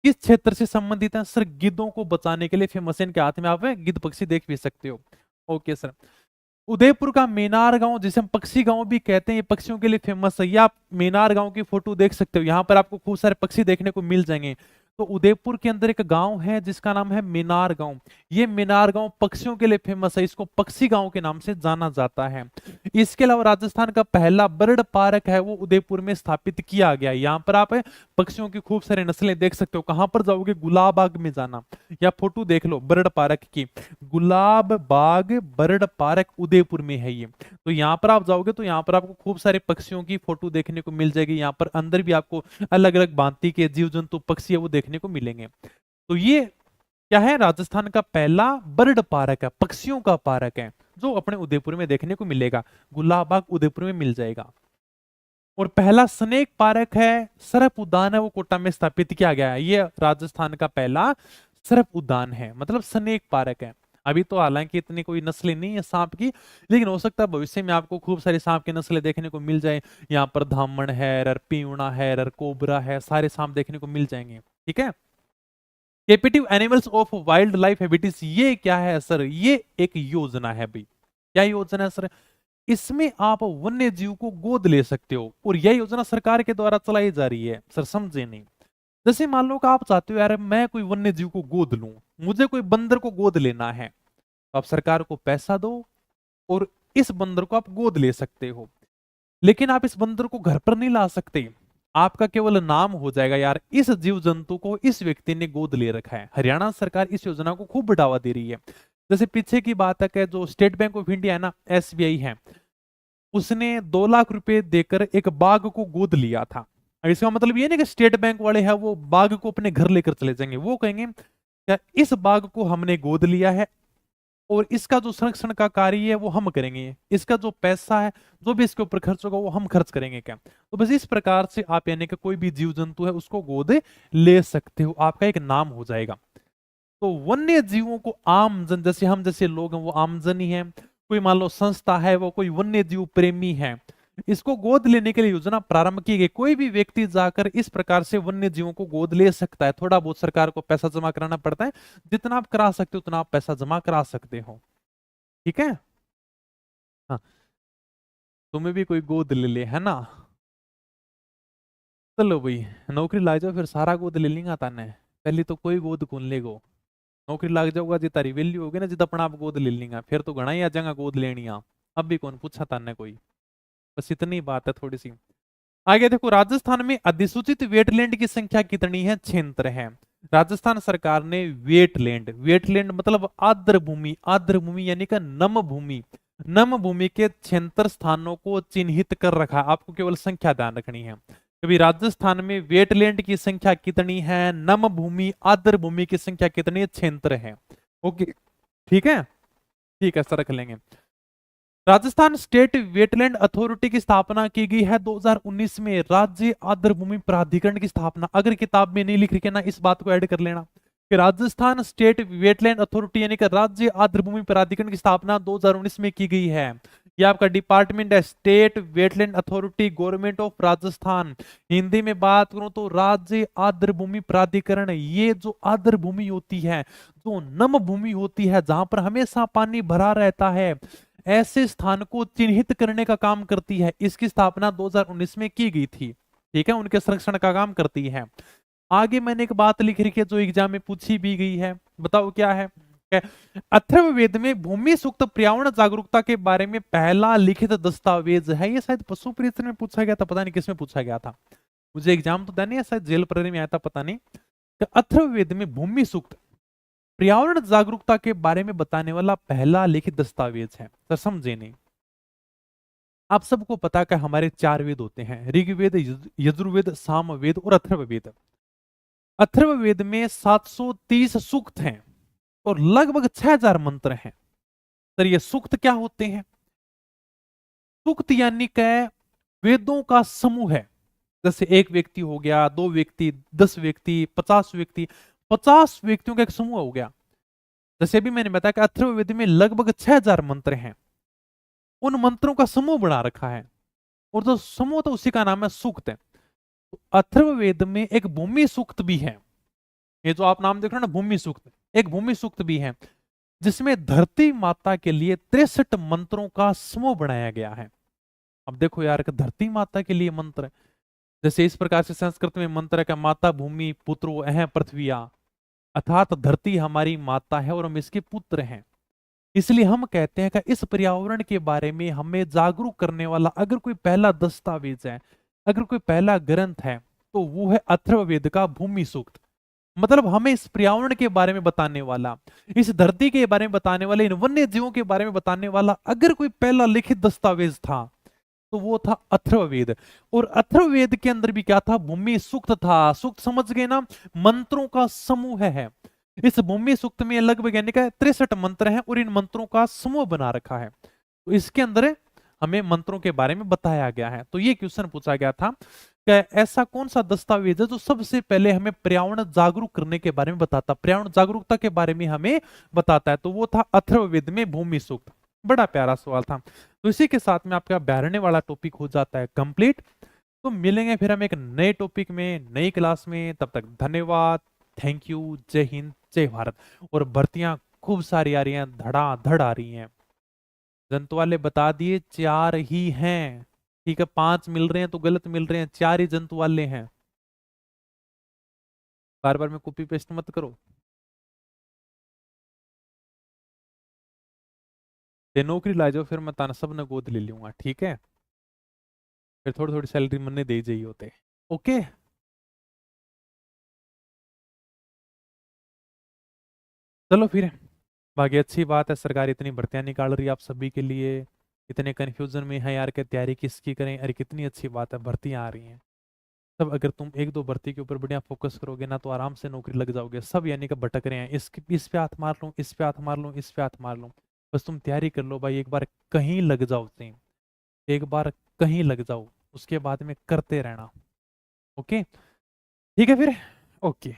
किस क्षेत्र से संबंधित है? सर गिद्धों को बचाने के लिए फेमस है, इनके हाथ में आप गिद्ध पक्षी देख भी सकते हो। Okay sir. उदयपुर का मेनार गांव, जिसे हम पक्षी गांव भी कहते हैं, ये पक्षियों के लिए फेमस है। ये आप मेनार गांव की फोटो देख सकते हो, यहाँ पर आपको खूब सारे पक्षी देखने को मिल जाएंगे। तो उदयपुर के अंदर एक गांव है जिसका नाम है मेनार गांव। ये मेनार गांव पक्षियों के लिए फेमस है, इसको पक्षी गांव के नाम से जाना जाता है। इसके अलावा राजस्थान का पहला बर्ड पार्क है वो उदयपुर में स्थापित किया गया है। यहाँ पर आप पक्षियों की खूब सारी नस्लें देख सकते हो। कहां पर जाओगे? गुलाब बाग में जाना, या फोटो देख लो बर्ड पार्क की, गुलाब बाग बर्ड पार्क उदयपुर में है ये। तो यहाँ पर आप जाओगे तो यहाँ पर आपको खूब सारे पक्षियों की फोटो देखने को मिल जाएगी। यहाँ पर अंदर भी आपको अलग अलग भांति के जीव जंतु पक्षी है वो देखने को मिलेंगे। तो ये क्या है? राजस्थान का पहला बर्ड पार्क है, पक्षियों का पार्क है, जो अपने उदयपुर में देखने को मिलेगा। गुलाब बाग उदयपुर में मिल जाएगा। और पहला स्नेक पार्क है, सर्प उद्यान है, वो कोटा में स्थापित किया गया है। ये राजस्थान का पहला सर्प उद्यान है, मतलब स्नेक पार्क है। अभी तो हालांकि इतनी कोई नस्लें नहीं है सांप की, लेकिन हो सकता है भविष्य में आपको खूब सारी सांप की नस्लें देखने को मिल जाए। यहाँ पर धामण है, पीवड़ा है, कोबरा है, सारे सांप देखने को मिल जाएंगे। ठीक है। Captive animals of wild life habitats, ये क्या है सर? ये एक योजना है भाई। क्या योजना है सर? इसमें आप वन्य जीव को गोद ले सकते हो, और यह योजना सरकार के द्वारा चलाई जा रही है। सर समझे नहीं? जैसे मान लो कि आप चाहते हो यार मैं कोई वन्य जीव को गोद लूं, मुझे कोई बंदर को गोद लेना है, तो आप सरकार को पैसा दो और इस बंदर को आप गोद ले सकते हो। लेकिन आप इस बंदर को घर पर नहीं ला सकते, आपका केवल नाम हो जाएगा यार इस जीव जंतु को इस व्यक्ति ने गोद ले रखा है। हरियाणा सरकार इस योजना को खूब बढ़ावा दे रही है। जैसे पीछे की बात है कि जो स्टेट बैंक ऑफ इंडिया है ना, SBI है, उसने 2 लाख रुपए देकर एक बाघ को गोद लिया था। अब इसका मतलब ये नहीं कि स्टेट बैंक वाले हैं वो बाघ को अपने घर लेकर चले जाएंगे। वो कहेंगे क्या इस बाघ को हमने गोद लिया है और इसका जो संरक्षण का कार्य है वो हम करेंगे, इसका जो पैसा है जो भी इसके ऊपर खर्च होगा वो हम खर्च करेंगे क्या। तो बस इस प्रकार से आप यानी कि कोई भी जीव जंतु है उसको गोद ले सकते हो, आपका एक नाम हो जाएगा। तो वन्य जीवों को आमजन, जैसे हम जैसे लोग हैं वो आमजन ही है, कोई मान लो संस्था है वो कोई वन्य जीव प्रेमी है, इसको गोद लेने के लिए योजना प्रारंभ की गई। कोई भी व्यक्ति जाकर इस प्रकार से वन्य जीवों को गोद ले सकता है। थोड़ा बहुत सरकार को पैसा जमा कराना पड़ता है, जितना आप करा सकते हो उतना आप पैसा जमा करा सकते हो। ठीक है। हाँ, तुम्हें भी कोई गोद ले ले, है ना? चलो भाई नौकरी ला जाओ, फिर सारा गोद ले लेंगे ताने। पहले तो कोई गोद कौन लेगो, नौकरी लग जाऊगा जी तारी वैल्यू होगी ना, जितना अपना आप गोद ले लेंगे, फिर तो घना ही आ जाएगा गोद लेनी। अब भी कौन पूछा ताने कोई, बस इतनी बात है थोड़ी सी। आगे देखो, राजस्थान में अधिसूचित वेटलैंड की संख्या कितनी है? 76 है। राजस्थान सरकार ने वेटलैंड मतलब आर्द्र भूमि, आर्द्र भूमि यानी कि नम भूमि, नम भूमि के 76 स्थानों को चिन्हित कर रखा। आपको केवल संख्या ध्यान रखनी है। अभी राजस्थान में वेटलैंड की संख्या कितनी है, नम भूमि आर्द्र भूमि की संख्या कितनी है, 76 है। ओके, ठीक है, ठीक है, सर रख लेंगे। राजस्थान स्टेट वेटलैंड अथॉरिटी की स्थापना की गई है 2019 में। राज्य आर्द्र भूमि प्राधिकरण की स्थापना, अगर किताब में नहीं लिख रही है ना, इस बात को ऐड कर लेना कि राजस्थान स्टेट वेटलैंड अथॉरिटी यानी कि राज्य आर्द्र भूमि प्राधिकरण की स्थापना 2019 में की गई है। यह आपका डिपार्टमेंट है, state wetland authority, government of Rajasthan. Hindi में बात करूं तो राज्य आर्द्र भूमि प्राधिकरण। ये जो आर्द्र भूमि होती है, जो नम भूमि होती है, जहां पर हमेशा पानी भरा रहता है, ऐसे स्थान को चिन्हित करने का काम करती है। इसकी स्थापना 2019 में की गई थी, ठीक है, उनके संरक्षण का काम करती है। आगे मैंने एक बात लिख रखी है जो एग्जाम में पूछी भी गई है, बताओ क्या है। अथर्ववेद में भूमि सूक्त पर्यावरण जागरूकता के बारे में पहला लिखित दस्तावेज है। ये शायद पशु परिचय में पूछा गया था, पता नहीं किसमें पूछा गया था, मुझे एग्जाम तो देनी है, शायद जेल प्रहरी में आया था, पता नहीं। अथर्ववेद में भूमि सूक्त पर्यावरण जागरूकता के बारे में बताने वाला पहला लिखित दस्तावेज है। सर समझे नहीं? आप सबको पता है कि हमारे 4 वेद होते हैं, ऋग्वेद, यजुर्वेद, सामवेद और अथर्ववेद। अथर्ववेद में 730 सूक्त हैं और लगभग 6000 मंत्र हैं। सर ये सूक्त क्या होते हैं? सूक्त यानी कि वेदों का समूह है। जैसे एक व्यक्ति हो गया, 2 व्यक्ति, 10 व्यक्ति, 50 व्यक्ति, 50 व्यक्तियों का एक समूह हो गया। जैसे भी मैंने बताया कि अथर्ववेद में लगभग 6000 मंत्र हैं, उन मंत्रों का समूह बना रखा है, और जो समूह तो उसी का नाम है सूक्त है। तो अथर्ववेद में एक भूमि सूक्त भी है, ये जो आप नाम देख रहे हो ना, भूमि सूक्त, एक भूमि सूक्त भी है जिसमें धरती माता के लिए 63 मंत्रों का समूह बनाया गया है। अब देखो यार, धरती माता के लिए मंत्र, जैसे इस प्रकार से संस्कृत में मंत्र है कि माता भूमि पुत्रो अह पृथ्विया, अर्थात धरती हमारी माता है और हम इसके पुत्र हैं। इसलिए हम कहते हैं कि इस पर्यावरण के बारे में हमें जागरूक करने वाला अगर कोई पहला दस्तावेज है, अगर कोई पहला ग्रंथ है, तो वो है अथर्ववेद का भूमि सूक्त। मतलब हमें इस पर्यावरण के बारे में बताने वाला, इस धरती के बारे में बताने वाले, इन वन्य जीवों के बारे में बताने वाला अगर कोई पहला लिखित दस्तावेज था तो वो था अथर्ववेद। और अथर्ववेद के अंदर भी क्या था? भूमि सूक्त था। सूक्त समझ गए ना, मंत्रों का समूह है। इस भूमि सूक्त में लगभग यानी कि 63 मंत्र हैं और इन मंत्रों का समूह बना रखा है। तो इसके अंदर हमें मंत्रों के बारे में बताया गया है। तो ये क्वेश्चन पूछा गया था कि ऐसा कौन सा दस्तावेज है जो सबसे पहले हमें पर्यावरण जागरूक करने के बारे में बताता, पर्यावरण जागरूकता के बारे में हमें बताता है, तो वो था अथर्ववेद में भूमि सूक्त। बड़ा प्यारा सवाल था। तो इसी के साथ में आपका बैठने वाला टॉपिक हो जाता है कंप्लीट। तो मिलेंगे फिर हम एक नए टॉपिक में, नई क्लास में। तब तक धन्यवाद, थैंक यू, जय हिंद, जय भारत। और भर्तियां खूब सारी आ रही हैं, धड़ाधड़ आ रही हैं। जंतु वाले बता दिए 4 ही हैं, ठीक है, 5 मिल रहे हैं तो गलत मिल रहे हैं, 4 ही जंतु वाले हैं। बार बार में कॉपी पेस्ट मत करो। ये नौकरी ला जाओ, फिर मैं ताना सब ने गोद ले लूंगा, ठीक है, फिर थोड़ी थोड़ी सैलरी मन्ने दे जाइए होते। ओके, चलो फिर, बाकी अच्छी बात है सरकार इतनी भर्तियां निकाल रही है आप सभी के लिए। इतने कंफ्यूजन में है यार कि तैयारी किसकी करें, अरे कितनी अच्छी बात है, भर्तियां आ रही हैं। सब अगर तुम 1-2 भर्ती के ऊपर बढ़िया फोकस करोगे ना, तो आराम से नौकरी लग जाओगे। सब यानी कि भटक रहे हैं, इस पे हाथ मार लूं, इस पे हाथ मार लूं, इस पे हाथ मार लूं। बस तुम तैयारी कर लो भाई, एक बार कहीं लग जाओ तुम, एक बार कहीं लग जाओ, उसके बाद में करते रहना। ओके, ठीक है फिर, ओके।